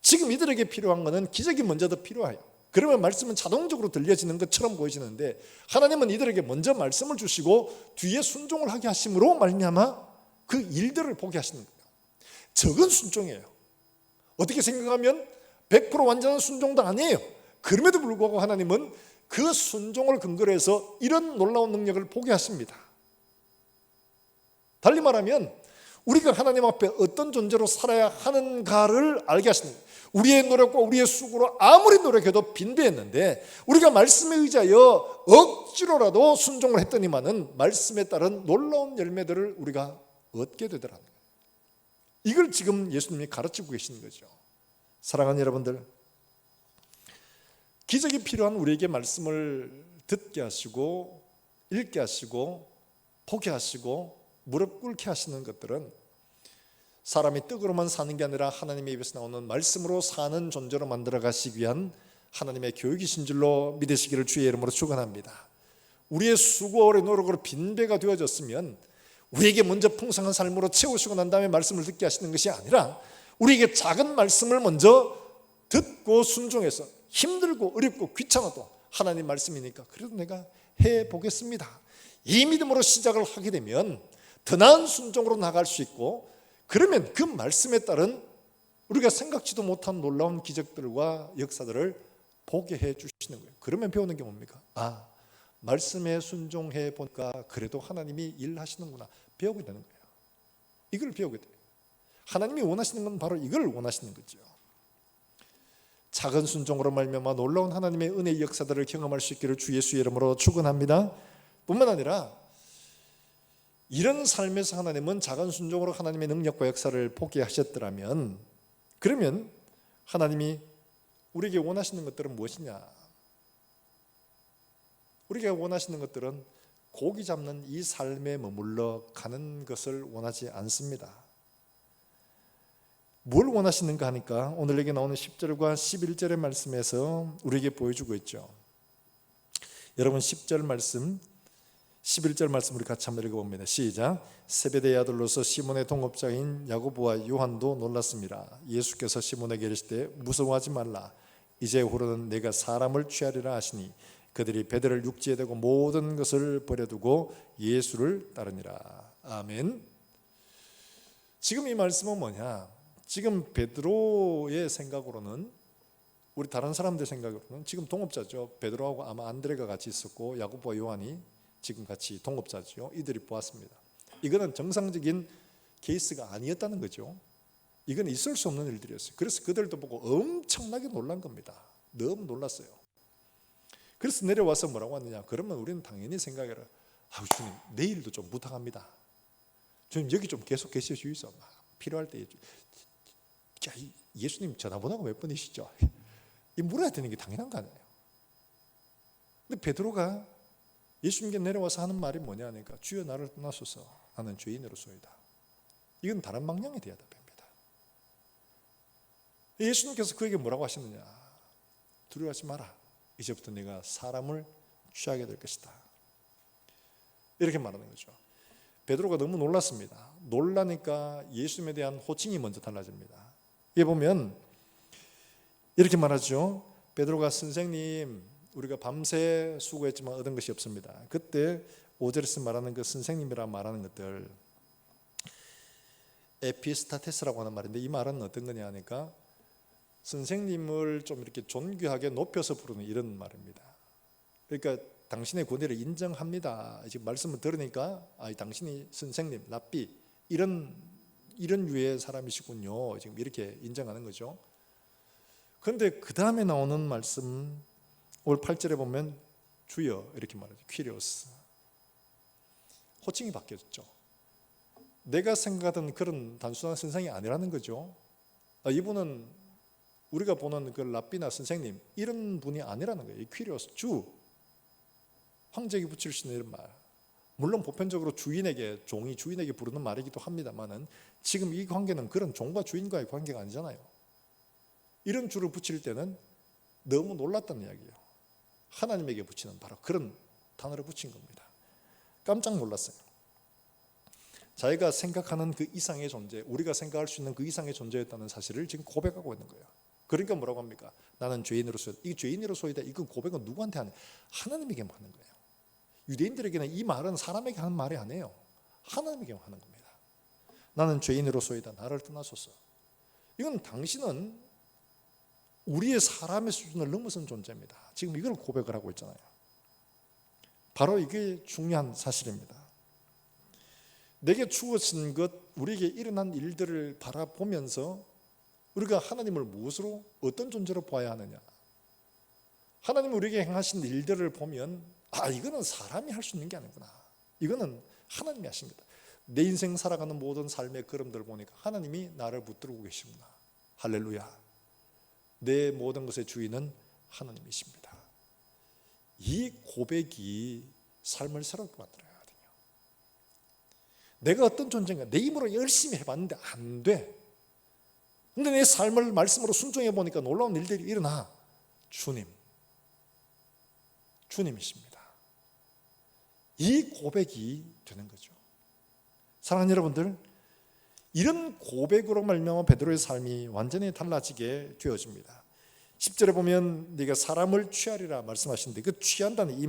지금 이들에게 필요한 것은 기적이 먼저 더 필요해요. 그러면 말씀은 자동적으로 들려지는 것처럼 보여지는데, 하나님은 이들에게 먼저 말씀을 주시고 뒤에 순종을 하게 하심으로 말미암아 그 일들을 보게 하시는 거예요. 적은 순종이에요. 어떻게 생각하면 100% 완전한 순종도 아니에요. 그럼에도 불구하고 하나님은 그 순종을 근거로 해서 이런 놀라운 능력을 보게 하십니다. 달리 말하면 우리가 하나님 앞에 어떤 존재로 살아야 하는가를 알게 하시는 거예요. 우리의 노력과 우리의 수고로 아무리 노력해도 빈대했는데 우리가 말씀에 의지하여 억지로라도 순종을 했더니만은 말씀에 따른 놀라운 열매들을 우리가 얻게 되더라는 거예요. 이걸 지금 예수님이 가르치고 계시는 거죠. 사랑하는 여러분들, 기적이 필요한 우리에게 말씀을 듣게 하시고 읽게 하시고 보게 하시고 무릎 꿇게 하시는 것들은 사람이 떡으로만 사는 게 아니라 하나님의 입에서 나오는 말씀으로 사는 존재로 만들어 가시기 위한 하나님의 교육이신 줄로 믿으시기를 주의 이름으로 축원합니다. 우리의 수고와 노력으로 빈배가 되어졌으면 우리에게 먼저 풍성한 삶으로 채우시고 난 다음에 말씀을 듣게 하시는 것이 아니라 우리에게 작은 말씀을 먼저 듣고 순종해서 힘들고 어렵고 귀찮아도 하나님 말씀이니까 그래도 내가 해보겠습니다, 이 믿음으로 시작을 하게 되면 더 나은 순종으로 나갈 수 있고, 그러면 그 말씀에 따른 우리가 생각지도 못한 놀라운 기적들과 역사들을 보게 해 주시는 거예요. 그러면 배우는 게 뭡니까? 아, 말씀에 순종해 보니까 그래도 하나님이 일하시는구나, 배우게 되는 거예요. 이걸 배우게 돼요. 하나님이 원하시는 건 바로 이걸 원하시는 거죠. 작은 순종으로 말미암아 놀라운 하나님의 은혜의 역사들을 경험할 수 있기를 주 예수의 이름으로 축원합니다. 뿐만 아니라 이런 삶에서 하나님은 작은 순종으로 하나님의 능력과 역사를 보게 하셨더라면, 그러면 하나님이 우리에게 원하시는 것들은 무엇이냐? 우리가 원하시는 것들은 고기 잡는 이 삶에 머물러 가는 것을 원하지 않습니다. 뭘 원하시는가 하니까 오늘 여기 나오는 10절과 11절의 말씀에서 우리에게 보여주고 있죠. 여러분 10절 말씀, 11절 말씀 우리 같이 한번 읽어봅니다. 시작. 세베대의 아들로서 시몬의 동업자인 야고보와 요한도 놀랐습니다. 예수께서 시몬에게 이르시되 무서워하지 말라, 이제후로는 내가 사람을 취하리라 하시니 그들이 베드로를 육지에 대고 모든 것을 버려두고 예수를 따르니라. 아멘. 지금 이 말씀은 뭐냐? 지금 베드로의 생각으로는, 우리 다른 사람들 생각으로는 지금 동업자죠. 베드로하고 아마 안드레가 같이 있었고 야고보와 요한이 지금 같이 동업자죠. 이들이 보았습니다. 이거는 정상적인 케이스가 아니었다는 거죠. 이건 있을 수 없는 일들이었어요. 그래서 그들도 보고 엄청나게 놀란 겁니다. 너무 놀랐어요. 그래서 내려와서 뭐라고 하느냐? 그러면 우리는 당연히 생각해라. 주님, 내일도 좀 부탁합니다. 주님, 여기 좀 계속 계셔 주이소. 필요할 때 예수님 전화번호가 몇 번이시죠? 이 물어야 되는 게 당연한 거 아니에요. 근데 베드로가 예수님께 내려와서 하는 말이 뭐냐 하니까 주여 나를 떠나소서, 나는 죄인으로소이다. 이건 다른 방향의 대답입니다. 예수님께서 그에게 뭐라고 하시느냐? 두려워하지 마라. 이제부터 내가 사람을 취하게 될 것이다. 이렇게 말하는 거죠. 베드로가 너무 놀랐습니다. 놀라니까 예수님에 대한 호칭이 먼저 달라집니다. 이게 보면 이렇게 말하죠. 베드로가 선생님, 우리가 밤새 수고했지만 얻은 것이 없습니다. 그때 5절에서 말하는 그 선생님이라 말하는 것들, 에피스타테스라고 하는 말인데 이 말은 어떤 거냐 하니까 선생님을 좀 이렇게 존귀하게 높여서 부르는 이런 말입니다. 그러니까 당신의 권위를 인정합니다. 지금 말씀을 들으니까 당신이 선생님, 랍비 이런 유의 사람이시군요. 지금 이렇게 인정하는 거죠. 그런데 그 다음에 나오는 말씀 올 8절에 보면 주여 이렇게 말하죠. 퀴리오스. 호칭이 바뀌었죠. 내가 생각하던 그런 단순한 선생이 아니라는 거죠. 이분은 우리가 보는 그 랍비나 선생님 이런 분이 아니라는 거예요. 퀴리오스, 주, 황제에게 붙일 수 있는 이런 말. 물론 보편적으로 주인에게, 종이 주인에게 부르는 말이기도 합니다만은 지금 이 관계는 그런 종과 주인과의 관계가 아니잖아요. 이런 줄을 붙일 때는 너무 놀랐다는 이야기예요. 하나님에게 붙이는 바로 그런 단어를 붙인 겁니다. 깜짝 놀랐어요. 자기가 생각하는 그 이상의 존재, 우리가 생각할 수 있는 그 이상의 존재였다는 사실을 지금 고백하고 있는 거예요. 그러니까 뭐라고 합니까? 나는 죄인으로서이다. 이 죄인으로서이다. 이 고백은 누구한테 하는? 하나님에게만 하는 거예요. 유대인들에게는 이 말은 사람에게 하는 말이 아니에요. 하나님에게만 하는 겁니다. 나는 죄인으로서이다. 나를 떠나소서. 이건 당신은 우리의 사람의 수준을 넘어선 존재입니다. 지금 이걸 고백을 하고 있잖아요. 바로 이게 중요한 사실입니다. 내게 주어진 것, 우리에게 일어난 일들을 바라보면서 우리가 하나님을 무엇으로, 어떤 존재로 봐야 하느냐. 하나님 우리에게 행하신 일들을 보면 이거는 사람이 할 수 있는 게 아니구나. 이거는 하나님이 하신 거다. 내 인생 살아가는 모든 삶의 걸음들을 보니까 하나님이 나를 붙들고 계시구나. 할렐루야. 내 모든 것의 주인은 하나님이십니다. 이 고백이 삶을 새롭게 만들어야 하거든요. 내가 어떤 존재인가, 내 힘으로 열심히 해봤는데 안 돼. 근데 내 삶을 말씀으로 순종해 보니까 놀라운 일들이 일어나. 주님이십니다. 이 고백이 되는 거죠. 사랑하는 여러분들, 이런 고백으로 말미암아 베드로의 삶이 완전히 달라지게 되어집니다. 10절에 보면 네가 사람을 취하리라 말씀하시는데, 그 취한다는 이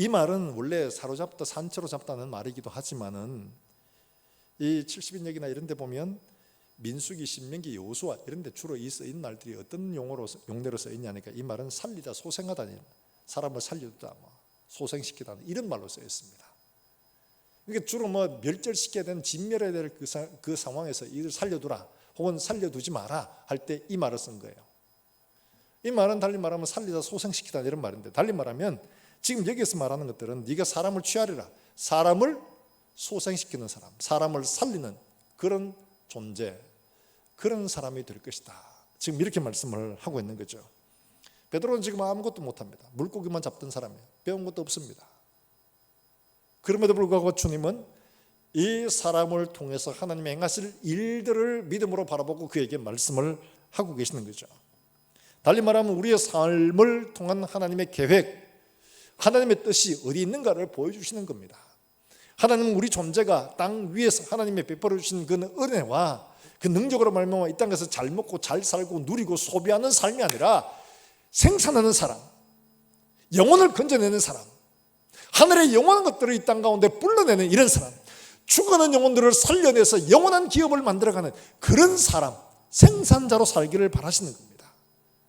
말은 원래 사로잡다, 산채로 잡다는 말이기도 하지만은 이 70인역이나 이런 데 보면 민수기, 신명기, 여호수아 이런 데 주로 이 쓰인 말들이 어떤 용례로 쓰였냐니까 이 말은 살리다, 소생하다, 사람을 살려두다, 소생시키다 이런 말로 쓰였습니다. 그러니까 주로 멸절시켜야 되는, 진멸해야 될 그 상황에서 이를 살려두라 혹은 살려두지 마라 할 때 이 말을 쓴 거예요. 이 말은 달리 말하면 살리다, 소생시키다 이런 말인데, 달리 말하면 지금 여기서 말하는 것들은 네가 사람을 취하리라, 사람을 소생시키는 사람, 사람을 살리는 그런 존재, 그런 사람이 될 것이다. 지금 이렇게 말씀을 하고 있는 거죠. 베드로는 지금 아무것도 못합니다. 물고기만 잡던 사람이에요. 배운 것도 없습니다. 그럼에도 불구하고 주님은 이 사람을 통해서 하나님의 행하실 일들을 믿음으로 바라보고 그에게 말씀을 하고 계시는 거죠. 달리 말하면 우리의 삶을 통한 하나님의 계획, 하나님의 뜻이 어디 있는가를 보여주시는 겁니다. 하나님은 우리 존재가 땅 위에서 하나님의 베풀어 주신 그 은혜와 그 능력으로 말미암아 이 땅에서 잘 먹고 잘 살고 누리고 소비하는 삶이 아니라 생산하는 사람, 영혼을 건져내는 사람, 하늘의 영원한 것들을 이 땅 가운데 불러내는 이런 사람, 죽어가는 영혼들을 살려내서 영원한 기업을 만들어가는 그런 사람, 생산자로 살기를 바라시는 겁니다.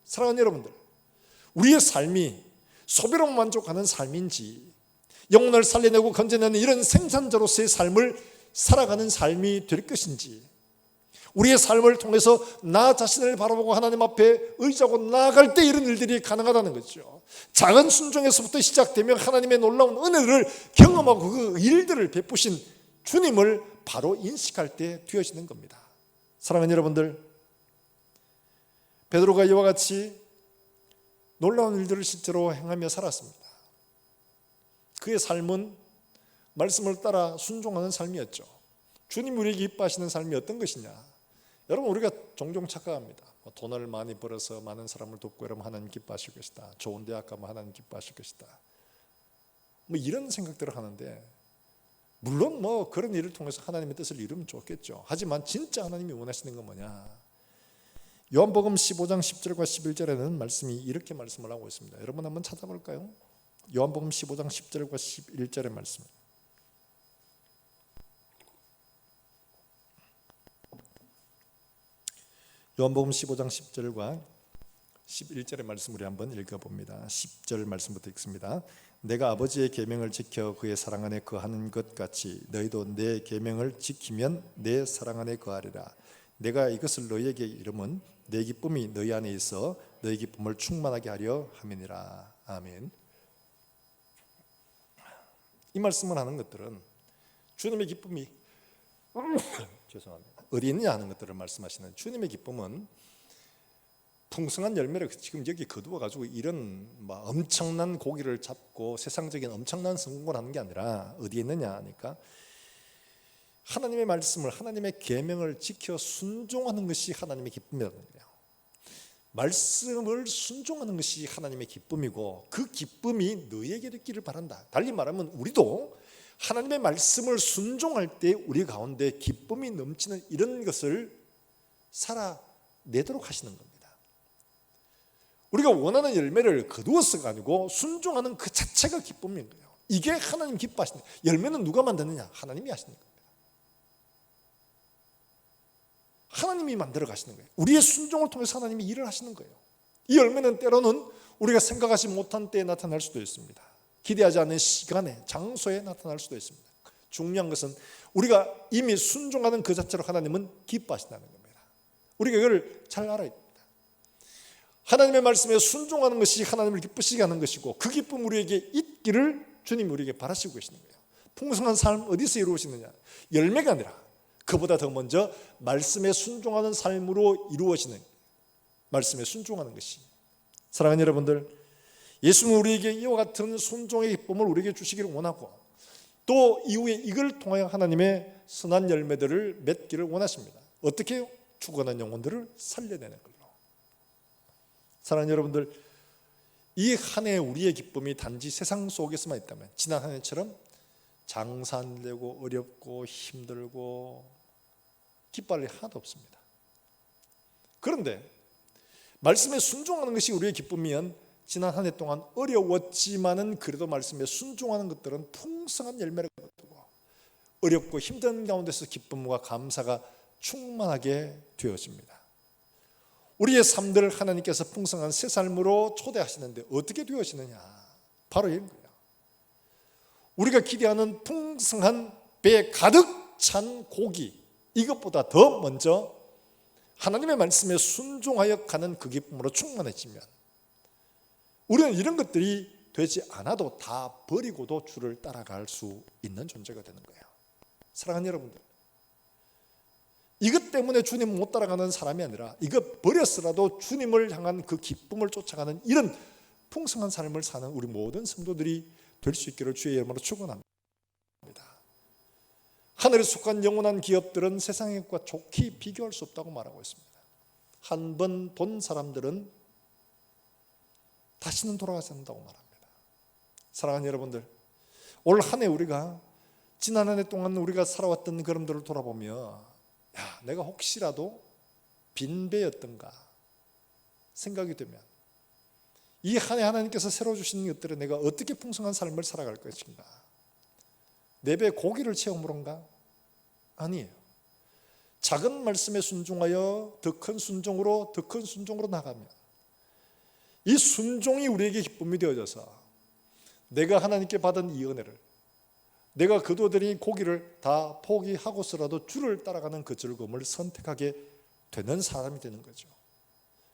사랑하는 여러분들, 우리의 삶이 소비로 만족하는 삶인지 영혼을 살려내고 건져내는 이런 생산자로서의 삶을 살아가는 삶이 될 것인지, 우리의 삶을 통해서 나 자신을 바라보고 하나님 앞에 의지하고 나아갈 때 이런 일들이 가능하다는 거죠. 작은 순종에서부터 시작되며 하나님의 놀라운 은혜를 경험하고 그 일들을 베푸신 주님을 바로 인식할 때 되어지는 겁니다. 사랑하는 여러분들, 베드로가 이와 같이 놀라운 일들을 실제로 행하며 살았습니다. 그의 삶은 말씀을 따라 순종하는 삶이었죠. 주님 우리에게 기뻐하시는 삶이 어떤 것이냐? 여러분, 우리가 종종 착각합니다. 돈을 많이 벌어서 많은 사람을 돕고 이러면 하나님 기뻐하실 것이다. 좋은 대학 가면 하나님 기뻐하실 것이다. 이런 생각들을 하는데, 물론 그런 일을 통해서 하나님의 뜻을 이루면 좋겠죠. 하지만 진짜 하나님이 원하시는 건 뭐냐? 요한복음 15장 10절과 11절에는 말씀이 이렇게 말씀을 하고 있습니다. 여러분 한번 찾아볼까요? 요한복음 15장 10절과 11절의 말씀. 요한복음 15장 10절과 11절의 말씀 우리 한번 읽어봅니다. 10절 말씀부터 읽습니다. 내가 아버지의 계명을 지켜 그의 사랑 안에 거하는 것 같이 너희도 내 계명을 지키면 내 사랑 안에 거하리라. 내가 이것을 너희에게 이름은 내 기쁨이 너희 안에 있어 너희 기쁨을 충만하게 하려 함이니라. 아멘. 이 말씀을 하는 것들은 주님의 기쁨이 죄송합니다. 어디 있느냐 하는 것들을 말씀하시는, 주님의 기쁨은 풍성한 열매를 지금 여기 거두어가지고 이런 엄청난 고기를 잡고 세상적인 엄청난 성공을 하는 게 아니라 어디에 있느냐 하니까 하나님의 말씀을, 하나님의 계명을 지켜 순종하는 것이 하나님의 기쁨이라는 거예요. 말씀을 순종하는 것이 하나님의 기쁨이고 그 기쁨이 너에게 있기를 바란다. 달리 말하면 우리도 하나님의 말씀을 순종할 때 우리 가운데 기쁨이 넘치는 이런 것을 살아내도록 하시는 겁니다. 우리가 원하는 열매를 거두어서가 아니고 순종하는 그 자체가 기쁨인 거예요. 이게 하나님 기뻐하시는 거예요. 열매는 누가 만드느냐? 하나님이 하시는 겁니다. 하나님이 만들어 가시는 거예요. 우리의 순종을 통해서 하나님이 일을 하시는 거예요. 이 열매는 때로는 우리가 생각하지 못한 때에 나타날 수도 있습니다. 기대하지 않은 시간에, 장소에 나타날 수도 있습니다. 중요한 것은 우리가 이미 순종하는 그 자체로 하나님은 기뻐하신다는 겁니다. 우리가 이걸 잘 알아야 됩니다. 하나님의 말씀에 순종하는 것이 하나님을 기쁘시게 하는 것이고 그 기쁨 우리에게 있기를 주님이 우리에게 바라시고 계시는 거예요. 풍성한 삶 어디서 이루어지느냐? 열매가 아니라 그보다 더 먼저 말씀에 순종하는 삶으로 이루어지는, 말씀에 순종하는 것이. 사랑하는 여러분들, 예수는 우리에게 이와 같은 순종의 기쁨을 우리에게 주시기를 원하고 또 이후에 이걸 통하여 하나님의 선한 열매들을 맺기를 원하십니다. 어떻게 해요? 죽어가는 영혼들을 살려내는 걸로. 사랑하는 여러분들, 이 한 해 우리의 기쁨이 단지 세상 속에서만 있다면 지난 한 해처럼 장사 안 되고 어렵고 힘들고 기뻐할 일 하나도 없습니다. 그런데 말씀에 순종하는 것이 우리의 기쁨이면 지난 한 해 동안 어려웠지만은 그래도 말씀에 순종하는 것들은 풍성한 열매를 거두고 어렵고 힘든 가운데서 기쁨과 감사가 충만하게 되어집니다. 우리의 삶들을 하나님께서 풍성한 새 삶으로 초대하시는데 어떻게 되어지느냐? 바로 이런 거예요. 우리가 기대하는 풍성한 배에 가득 찬 고기, 이것보다 더 먼저 하나님의 말씀에 순종하여 가는 그 기쁨으로 충만해지면 우리는 이런 것들이 되지 않아도 다 버리고도 주를 따라갈 수 있는 존재가 되는 거예요. 사랑하는 여러분들, 이것 때문에 주님 못 따라가는 사람이 아니라 이것 버렸으라도 주님을 향한 그 기쁨을 쫓아가는 이런 풍성한 삶을 사는 우리 모든 성도들이 될 수 있기를 주의 이름으로 축원합니다. 하늘에 속한 영원한 기업들은 세상의 것과 좋게 비교할 수 없다고 말하고 있습니다. 한 번 본 사람들은 다시는 돌아가지 않는다고 말합니다. 사랑하는 여러분들, 올 한 해 우리가 지난 한 해 동안 우리가 살아왔던 그럼들을 돌아보며 내가 혹시라도 빈배였던가 생각이 되면 이 한 해 하나님께서 새로 주신 것들에 내가 어떻게 풍성한 삶을 살아갈 것인가? 내 배에 고기를 채우므론가? 아니에요. 작은 말씀에 순종하여 더 큰 순종으로 나가면 이 순종이 우리에게 기쁨이 되어져서 내가 하나님께 받은 이 은혜를, 내가 거두어들인 고기를 다 포기하고서라도 주를 따라가는 그 즐거움을 선택하게 되는 사람이 되는 거죠.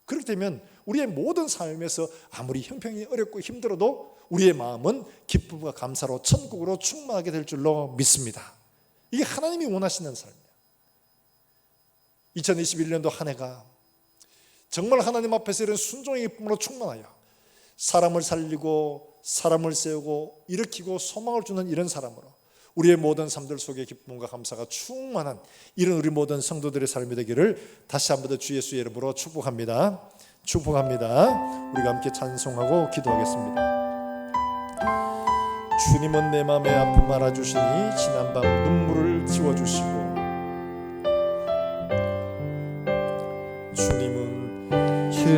그렇게 되면 우리의 모든 삶에서 아무리 형편이 어렵고 힘들어도 우리의 마음은 기쁨과 감사로 천국으로 충만하게 될 줄로 믿습니다. 이게 하나님이 원하시는 삶이에요. 2021년도 한 해가 정말 하나님 앞에서 이런 순종의 기쁨으로 충만하여 사람을 살리고 사람을 세우고 일으키고 소망을 주는 이런 사람으로 우리의 모든 삶들 속에 기쁨과 감사가 충만한 이런 우리 모든 성도들의 삶이 되기를 다시 한 번 더 주 예수의 이름으로 축복합니다. 우리가 함께 찬송하고 기도하겠습니다. 주님은 내 맘에 아픔 알아주시니 지난밤 눈물을 지워주시고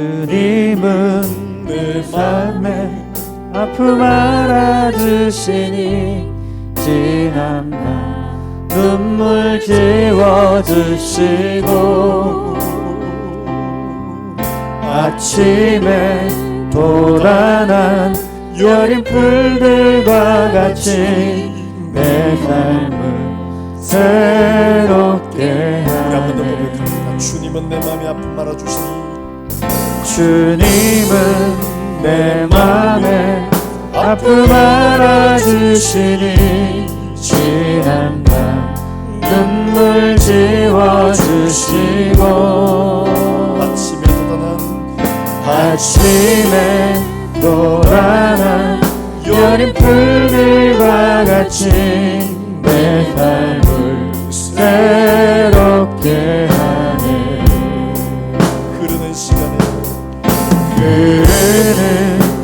주님은 내 맘에 아픔 알아주시니 지난밤 눈물 지워주시고 아침에 돋아난 여린 풀들과 같이 내 삶을 새롭게 하네. 주님은 내 맘에 아픔 알아주시니 주님은 내 맘에 아픔 알아주시니 지난밤 눈물 지워주시고 아침에 돋아난 여린 풀들과 같이 내 삶을 새롭게 하네. 흐르는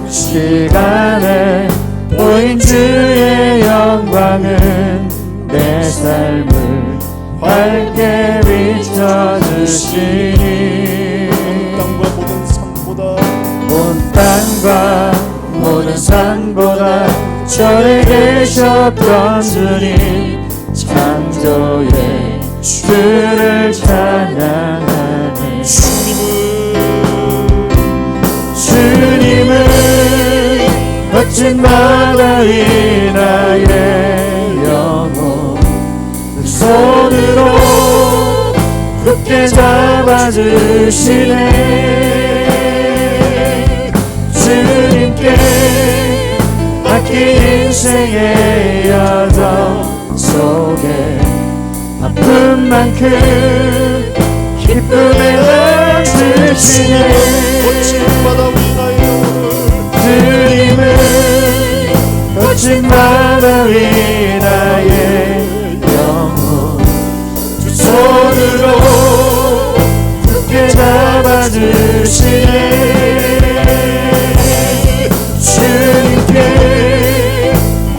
시간에 보인 주의 영광은 내 삶을 밝게 비춰주시니 온 땅과 모든 산보다 저에 계셨던 주님 창조의 주를 찬양하네. 주님은 거친 바다 위 나의 영혼 그 손으로 굳게 잡아주시네. 주님께 맡긴 인생의 여정 속에 아픈 만큼 기쁨에 넘치시네. 거친 바다 위 나의 주님은 거친 바다 위 나의 영혼 두 손으로 굳게 잡아주시네. 주님께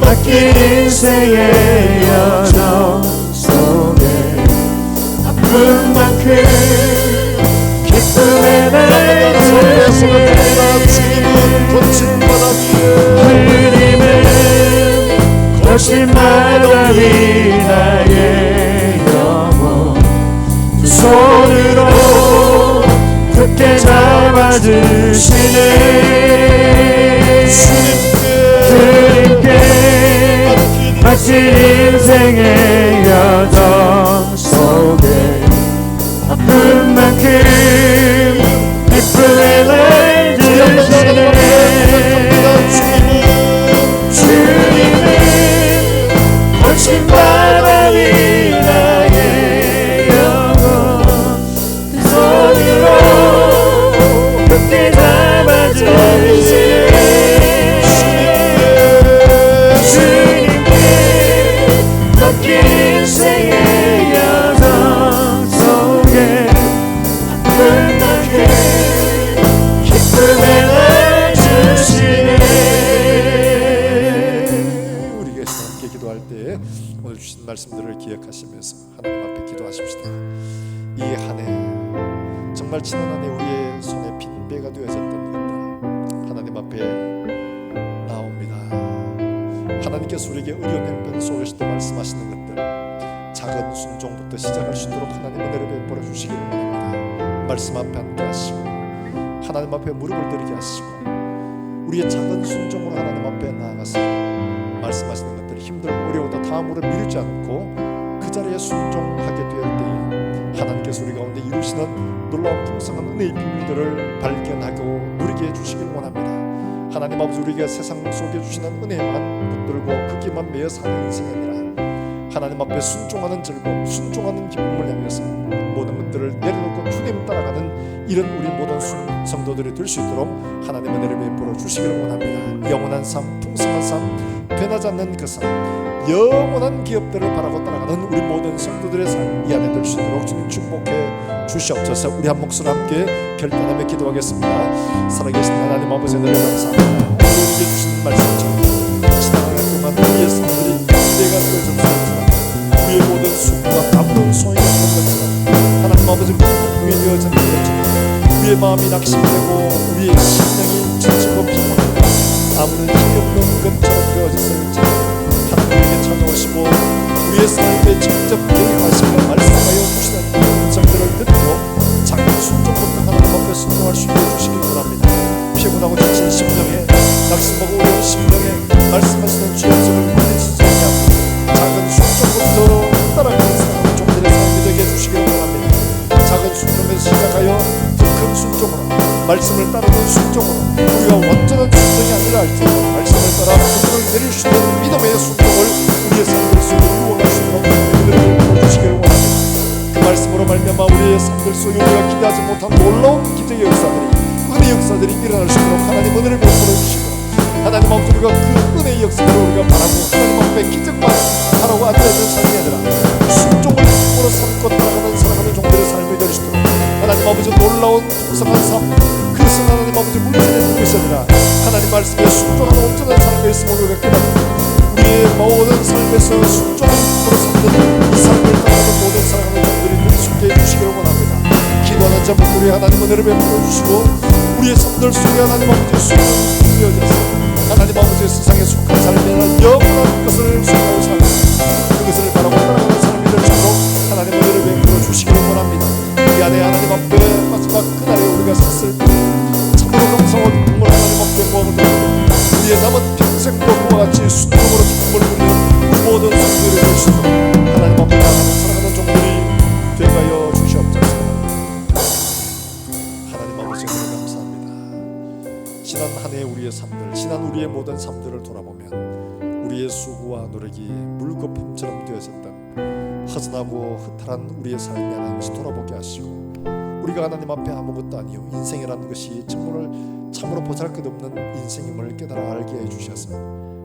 맡긴 인생의 여정 속에 아픈 만큼 기쁨에 넘치시네. 거친 바다 주님은 거친 바다 위 나의 영혼 두 손으로 굳게 잡아주시네. 주님께 맡긴 인생의 여정 속에 아픈 만큼 기쁨에 내주시네. 주님은 거친 바다 위 나의 영혼 그 손으로 굳게 잡아주시네. 주님께 맡긴 인생의 여정 속에 아픈 만큼 기쁨에 내주시네. 우리가 함께 기도할 때 오늘 주신 말씀들을 기억하시면서 하나님 앞에 기도하십시다. 이 한 해 정말 지난 한 해 우리의 손에 빈배가 되어졌던 것들 하나님 앞에 나옵니다. 하나님께서 우리에게 의로운 형편 속에서도 말씀하시는 것들 작은 순종부터 시작할 수 있도록 하나님 은혜를 베풀어 주시기를 원합니다. 말씀 앞에 앉게 하시고 하나님 앞에 무릎을 드리게 하시고 우리의 작은 순종으로 하나님 앞에 나아가서 말씀하시는 것들이 힘들고 어려워도 다음으로 미루지 않고 그 자리에 순종하게 될 때에 하나님께서 우리 가운데 이루시는 놀라운 풍성한 은혜의 비밀들을 발견하고 누리게 해주시길 원합니다. 하나님 아버지, 우리가 세상 속에 주시는 은혜만 붙들고 거기만 매여 사는 인생이 아니라 하나님 앞에 순종하는 즐거움, 순종하는 기쁨을 향해서 모든 것들을 내려놓고 주님 따라가는 이런 우리 모든 성도들이 될 수 있도록 하나님의 은혜를 베풀어 주시기를 원합니다. 영원한 삶, 풍성한 삶, 변하지 않는 그 삶, 영원한 기업들을 바라고 따라가는 우리 모든 성도들의 삶 이 안에 될 수 있도록 주님 축복해 주시옵소서. 우리 한 목소리 함께 결단하며 기도하겠습니다. 살아계신 하나님 아버지, 은혜를 감사합니다. 우리에게 주시는 말씀처럼 지난 한 해 동안 우리의 성도들이 내가 되어졌습니다. 우리의 모든 수고가 아무런 소용이 없는 것처럼 하나님 아버지 무릎이 되어지는 것처럼 우리의 마음이 낙심되고 우리의 심령이 지치고 피곤하고 아무런 힘이 없는 것처럼 되어졌을지 하나님에게 찾아오시고 우리의 삶에 직접 개입하시며 말씀하여 주시는 음성들을 듣고 작은 순종부터 하나님 앞에 순종할 수 있게 해주시길 원합니다. 피곤하고 지친 심령에 낙심하고 어려운 심령에 말씀하시는 주의 음성을 물리치지 않고 작은 순종부터 따라가는 사랑하는 종들의 삶이 되게 해주시길 원합니다. 작은 순종에서 시작하여 더 큰 순종으로 말씀을 따르는 순종으로 우리가 완전한 순종이 아니라 할지라도 말씀을 따라 분을 내릴 수 있는 믿음의 순종을 우리의 삶들 속에 이루어갈 수 있도록 은혜를 보여주시기를 원합니다. 그 말씀으로 말미암아 우리의 삶들 속에 우리가 기대하지 못한 놀라운 기적의 역사들이 은혜 역사들이 일어날 수 있도록 하나님 은혜를 베풀어 주시고, 하나님 아버지 우리가 그 은혜의 역사를 우리가 바라고 하나님 앞에 기적만 바라고 앉아있는 삶이 아니라 순종을 힘으로 삼고 살아가는 종들의 삶이 될 수 있도록 하나님 아버지 놀라운 풍성한 삶, 그것은 하나님 아버지 물질의 것이 아니라 하나님 말씀에 순종하는 온전한 삶에 있음을 우리가 깨닫고, 우리의 모든 삶에서 순종을 힘으로 삼는 이 삶을 따라가는 모든 사랑하는 종들이 될 수 있게 해주시기를 원합니다. 기도하는 자분 우리 하나님 은혜를 베풀어 주시고, 우리의 삶들 속에 하나님 아버지 순종이 되어져서 하나님 아버지의 세상에 속한 삶이 아니라 영원한 것을 속하여 살고 그것을 바라고 따라가는 삶이 될 수 있도록 하나님 은혜를 베풀어 주시기를 원합니다. 이 안에 하나님 앞에 마지막 그날에 우리가 섰을 때 참으로 감사와 기쁨을 하나님 앞에 영광을 드리고, 우리의 남은 평생도 그와 같이 순종으로 기쁨을 누리는 모든 성도들이 될 수 있도록 하나님 앞에 나아가는 사랑하는 종들이 되게 하여 주시옵소서. 하나님 아버지 은혜 감사합니다. 지난 한 해 우리의 삶들, 지난 우리의 모든 삶들을 돌아보면 우리의 수고와 노력이 물거품처럼 되어졌던 허전하고 허탈한 우리의 삶이 하나님께서 돌아보게 하시고, 우리가 하나님 앞에 아무것도 아니요 인생이라는 것이 참으로 보잘것없는 인생임을 깨달아 알게 해주셔서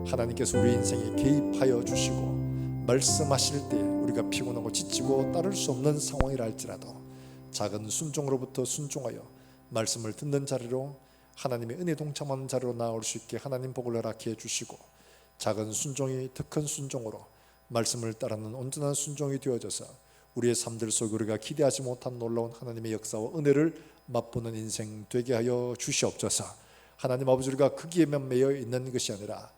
하나님께서 우리 인생에 개입하여 주시고, 말씀하실 때 우리가 피곤하고 지치고 따를 수 없는 상황이라 할지라도 작은 순종으로부터 순종하여 말씀을 듣는 자리로, 하나님의 은혜 동참하는 자리로 나올 수 있게 하나님 복을 허락해 주시고, 작은 순종이 더 큰 순종으로 말씀을 따르는 온전한 순종이 되어져서 우리의 삶들 속에 우리가 기대하지 못한 놀라운 하나님의 역사와 은혜를 맛보는 인생 되게 하여 주시옵소서. 하나님 아버지 우리가 거기에만 매여 있는 것이 아니라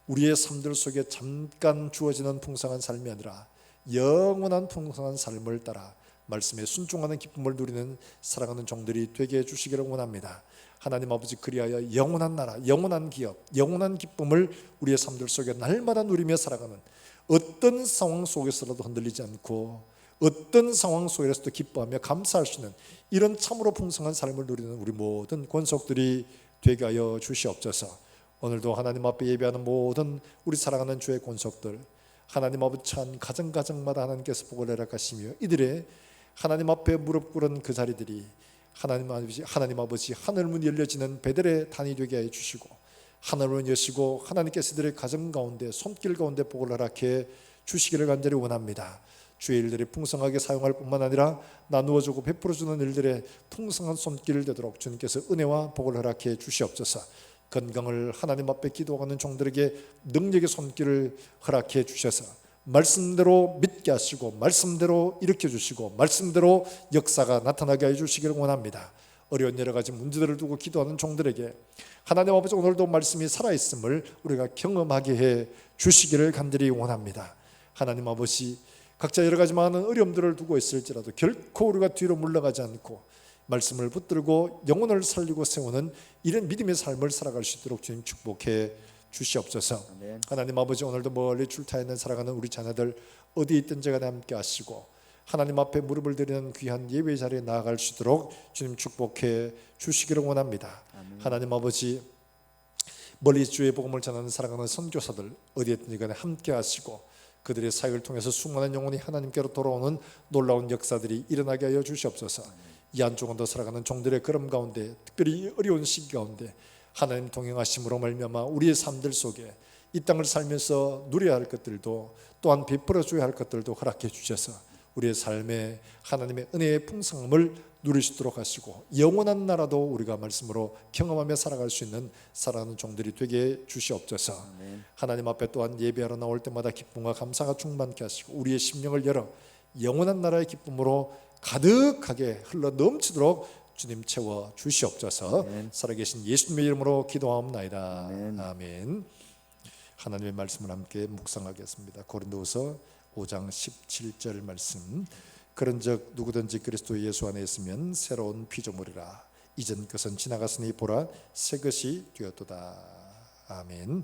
우리의 삶들 속에 잠깐 주어지는 풍성한 삶이 아니라 영원한 풍성한 삶을 따라 말씀에 순종하는 기쁨을 누리는 사랑하는 종들이 되게 해주시기를 원합니다. 하나님 아버지 그리하여 영원한 나라, 영원한 기업, 영원한 기쁨을 우리의 삶들 속에 날마다 누리며 살아가는, 어떤 상황 속에서라도 흔들리지 않고 어떤 상황 속에서도 기뻐하며 감사할 수 있는 이런 참으로 풍성한 삶을 누리는 우리 모든 권속들이 되게 하여 주시옵소서. 오늘도 하나님 앞에 예배하는 모든 우리 사랑하는 주의 권속들, 하나님 아버지 참 가정가정마다 하나님께서 복을 허락하시며 이들의 하나님 앞에 무릎 꿇은 그 자리들이 하나님 아버지 하늘문 열려지는 베델의 단이 되게 해 주시고, 하늘문 여시고 하나님께서 이들의 가정 가운데 손길 가운데 복을 허락해 주시기를 간절히 원합니다. 주의 일들이 풍성하게 사용할 뿐만 아니라 나누어주고 베풀어주는 일들의 풍성한 손길을 되도록 주님께서 은혜와 복을 허락해 주시옵소서. 건강을 하나님 앞에 기도하는 종들에게 능력의 손길을 허락해 주셔서 말씀대로 믿게 하시고 말씀대로 일으켜 주시고 말씀대로 역사가 나타나게 해주시기를 원합니다. 어려운 여러 가지 문제들을 두고 기도하는 종들에게 하나님 아버지 오늘도 말씀이 살아있음을 우리가 경험하게 해 주시기를 간절히 원합니다. 하나님 아버지 각자 여러 가지 많은 어려움들을 두고 있을지라도 결코 우리가 뒤로 물러가지 않고 말씀을 붙들고 영혼을 살리고 세우는 이런 믿음의 삶을 살아갈 수 있도록 주님 축복해 주시옵소서. 아멘. 하나님 아버지 오늘도 멀리 출타있는 살아가는 우리 자녀들 어디 있든지 간에 함께 하시고 하나님 앞에 무릎을 드리는 귀한 예배 자리에 나아갈 수 있도록 주님 축복해 주시기를 원합니다. 아멘. 하나님 아버지 멀리 주의 복음을 전하는 살아가는 선교사들 어디 있든지 간에 함께 하시고 그들의 사역을 통해서 수많은 영혼이 하나님께로 돌아오는 놀라운 역사들이 일어나게 하여 주시옵소서. 이 안쪽으로 살아가는 종들의 걸음 가운데 특별히 어려운 시기 가운데 하나님 동행하심으로 말미암아 우리의 삶들 속에 이 땅을 살면서 누려야 할 것들도 또한 베풀어 줘야 할 것들도 허락해 주셔서 우리의 삶에 하나님의 은혜의 풍성함을 누릴 수 있도록 하시고 영원한 나라도 우리가 말씀으로 경험하며 살아갈 수 있는 살아가는 종들이 되게 주시옵소서. 아멘. 하나님 앞에 또한 예배하러 나올 때마다 기쁨과 감사가 충만케 하시고 우리의 심령을 열어 영원한 나라의 기쁨으로 가득하게 흘러 넘치도록 주님 채워 주시옵소서. 아멘. 살아계신 예수님의 이름으로 기도하옵나이다. 아멘. 아멘. 하나님의 말씀을 함께 묵상하겠습니다. 고린도후서 5장 17절 말씀. 그런즉 누구든지 그리스도 예수 안에 있으면 새로운 피조물이라 이전 것은 지나갔으니 보라 새 것이 되었도다. 아멘.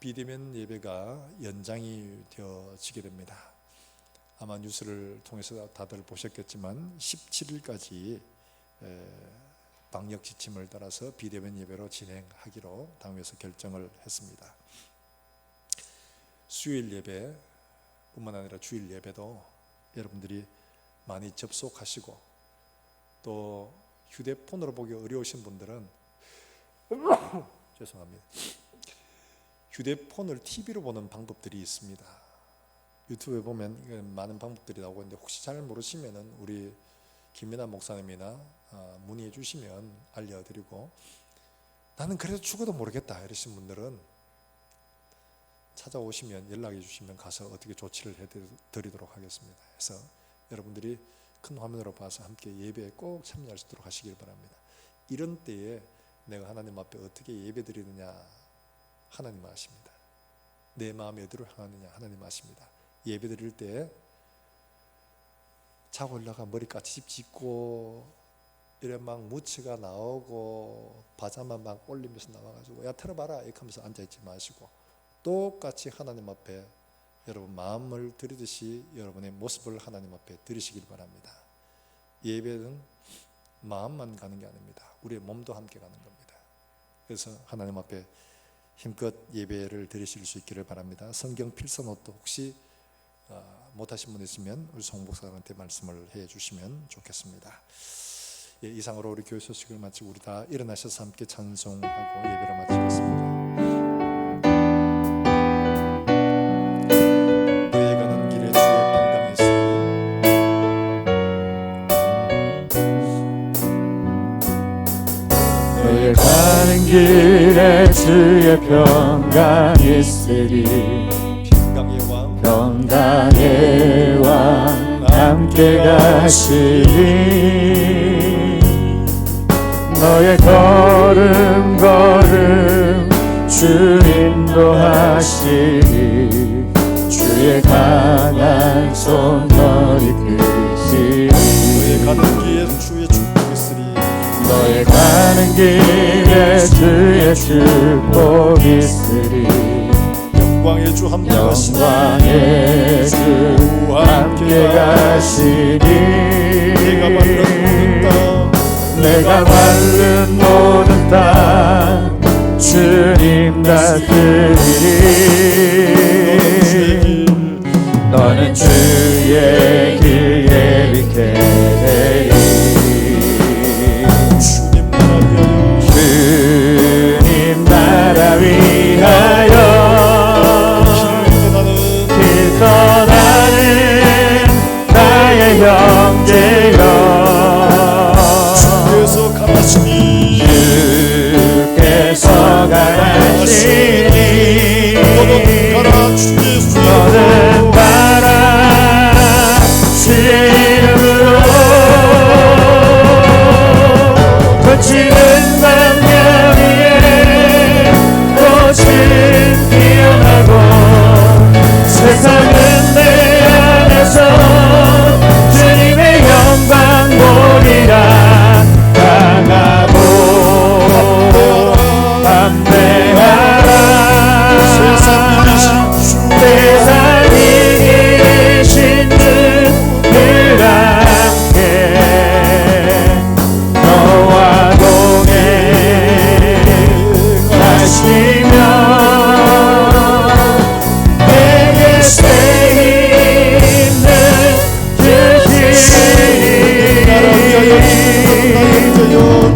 비대면 예배가 연장이 되어지게 됩니다. 아마 뉴스를 통해서 다들 보셨겠지만 17일까지 방역 지침을 따라서 비대면 예배로 진행하기로 당회에서 결정을 했습니다. 수요일 예배 뿐만 아니라 주일 예배도 여러분들이 많이 접속하시고 또 휴대폰으로 보기 어려우신 분들은 죄송합니다. 휴대폰을 TV로 보는 방법들이 있습니다. 유튜브에 보면 많은 방법들이 나오고 있는데 혹시 잘 모르시면은 우리 김민아 목사님이나 문의해 주시면 알려드리고, 나는 그래도 죽어도 모르겠다 이러신 분들은 찾아오시면 연락해 주시면 가서 어떻게 조치를 해드리도록 하겠습니다. 그래서 여러분들이 큰 화면으로 봐서 함께 예배에 꼭 참여할 수 있도록 하시길 바랍니다. 이런 때에 내가 하나님 앞에 어떻게 예배 드리느냐 하나님 아십니다. 내 마음이 어디로 향하느냐 하나님 아십니다. 예배 드릴 때 자고 올라가 머리 까치집 짚고 이래 막 무치가 나오고 바자만 막 올리면서 나와가지고 야 틀어봐라 이렇게 하면서 앉아있지 마시고, 똑같이 하나님 앞에 여러분 마음을 드리듯이 여러분의 모습을 하나님 앞에 드리시길 바랍니다. 예배는 마음만 가는 게 아닙니다. 우리의 몸도 함께 가는 겁니다. 그래서 하나님 앞에 힘껏 예배를 드리실 수 있기를 바랍니다. 성경 필사노트 혹시 못하신 분 있으면 우리 송 목사님한테 말씀을 해주시면 좋겠습니다. 예, 이상으로 우리 교회 소식을 마치고 우리 다 일어나셔서 함께 찬송하고 예배를 마치겠습니다. 너의 가는 길에 주의 평강이 있으리. 너의 가는 길에 주의 평강이 있으리. 평강의 왕 함께 가시리. 너의 걸음 주 인도하시리. 주의 강한 손 너희 크시리. 너의 가는 길에 주의 축복이 있으리. 너의 가는 길에 주의 축복이 있으리. 영광의 주 함께 가시리. 영광의 주 함께 가시리. 내가 밟는 모든 땅 주님 다스리리. 너는 주의 길 예비케 되리. 주님 나라 위하여 떠나는 나의 형제여. 주께서 가라시니 주께서 가라시니 너는 가라 주의 너는 가라 주의 이름으로. 거치는 광야 위에 꽃은 피어나고 세상은 내 안에서 주님의 영광 보리라. 강하고 담대하라. 세상 이기신 늘 함께 너와 동행하시며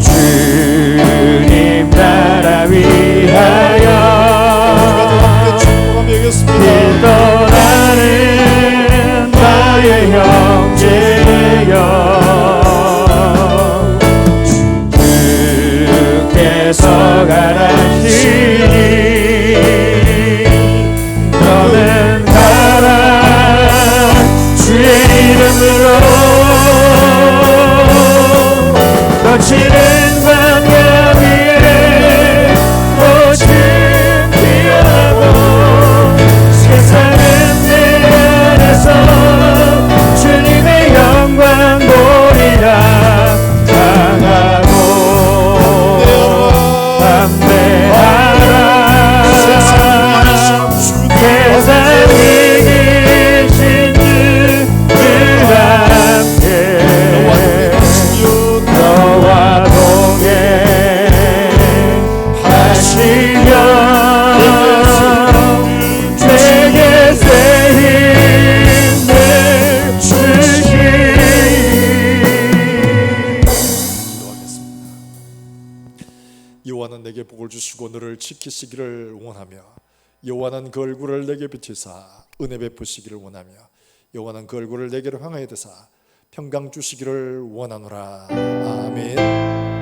주님 나라 위하여 떠나는 나의 형제여. 주께서 가라시니 너는 가라 주의 이름으로. 거치는 광야 위에 꽃은 피어나고 세상은 내 안에서 주님의 영광 보리라. 강하고 담대하라. 세상 이기신 주 함께 너와 동행하시며 내게 새 힘을 주시리. 주시고 너를 지키시기를 원하며 여호와는 그 얼굴을 내게 비치사 은혜 베푸시기를 원하며 여호와는 그 얼굴을 내게로 향하여 드사 평강 주시기를 원하노라. 아멘.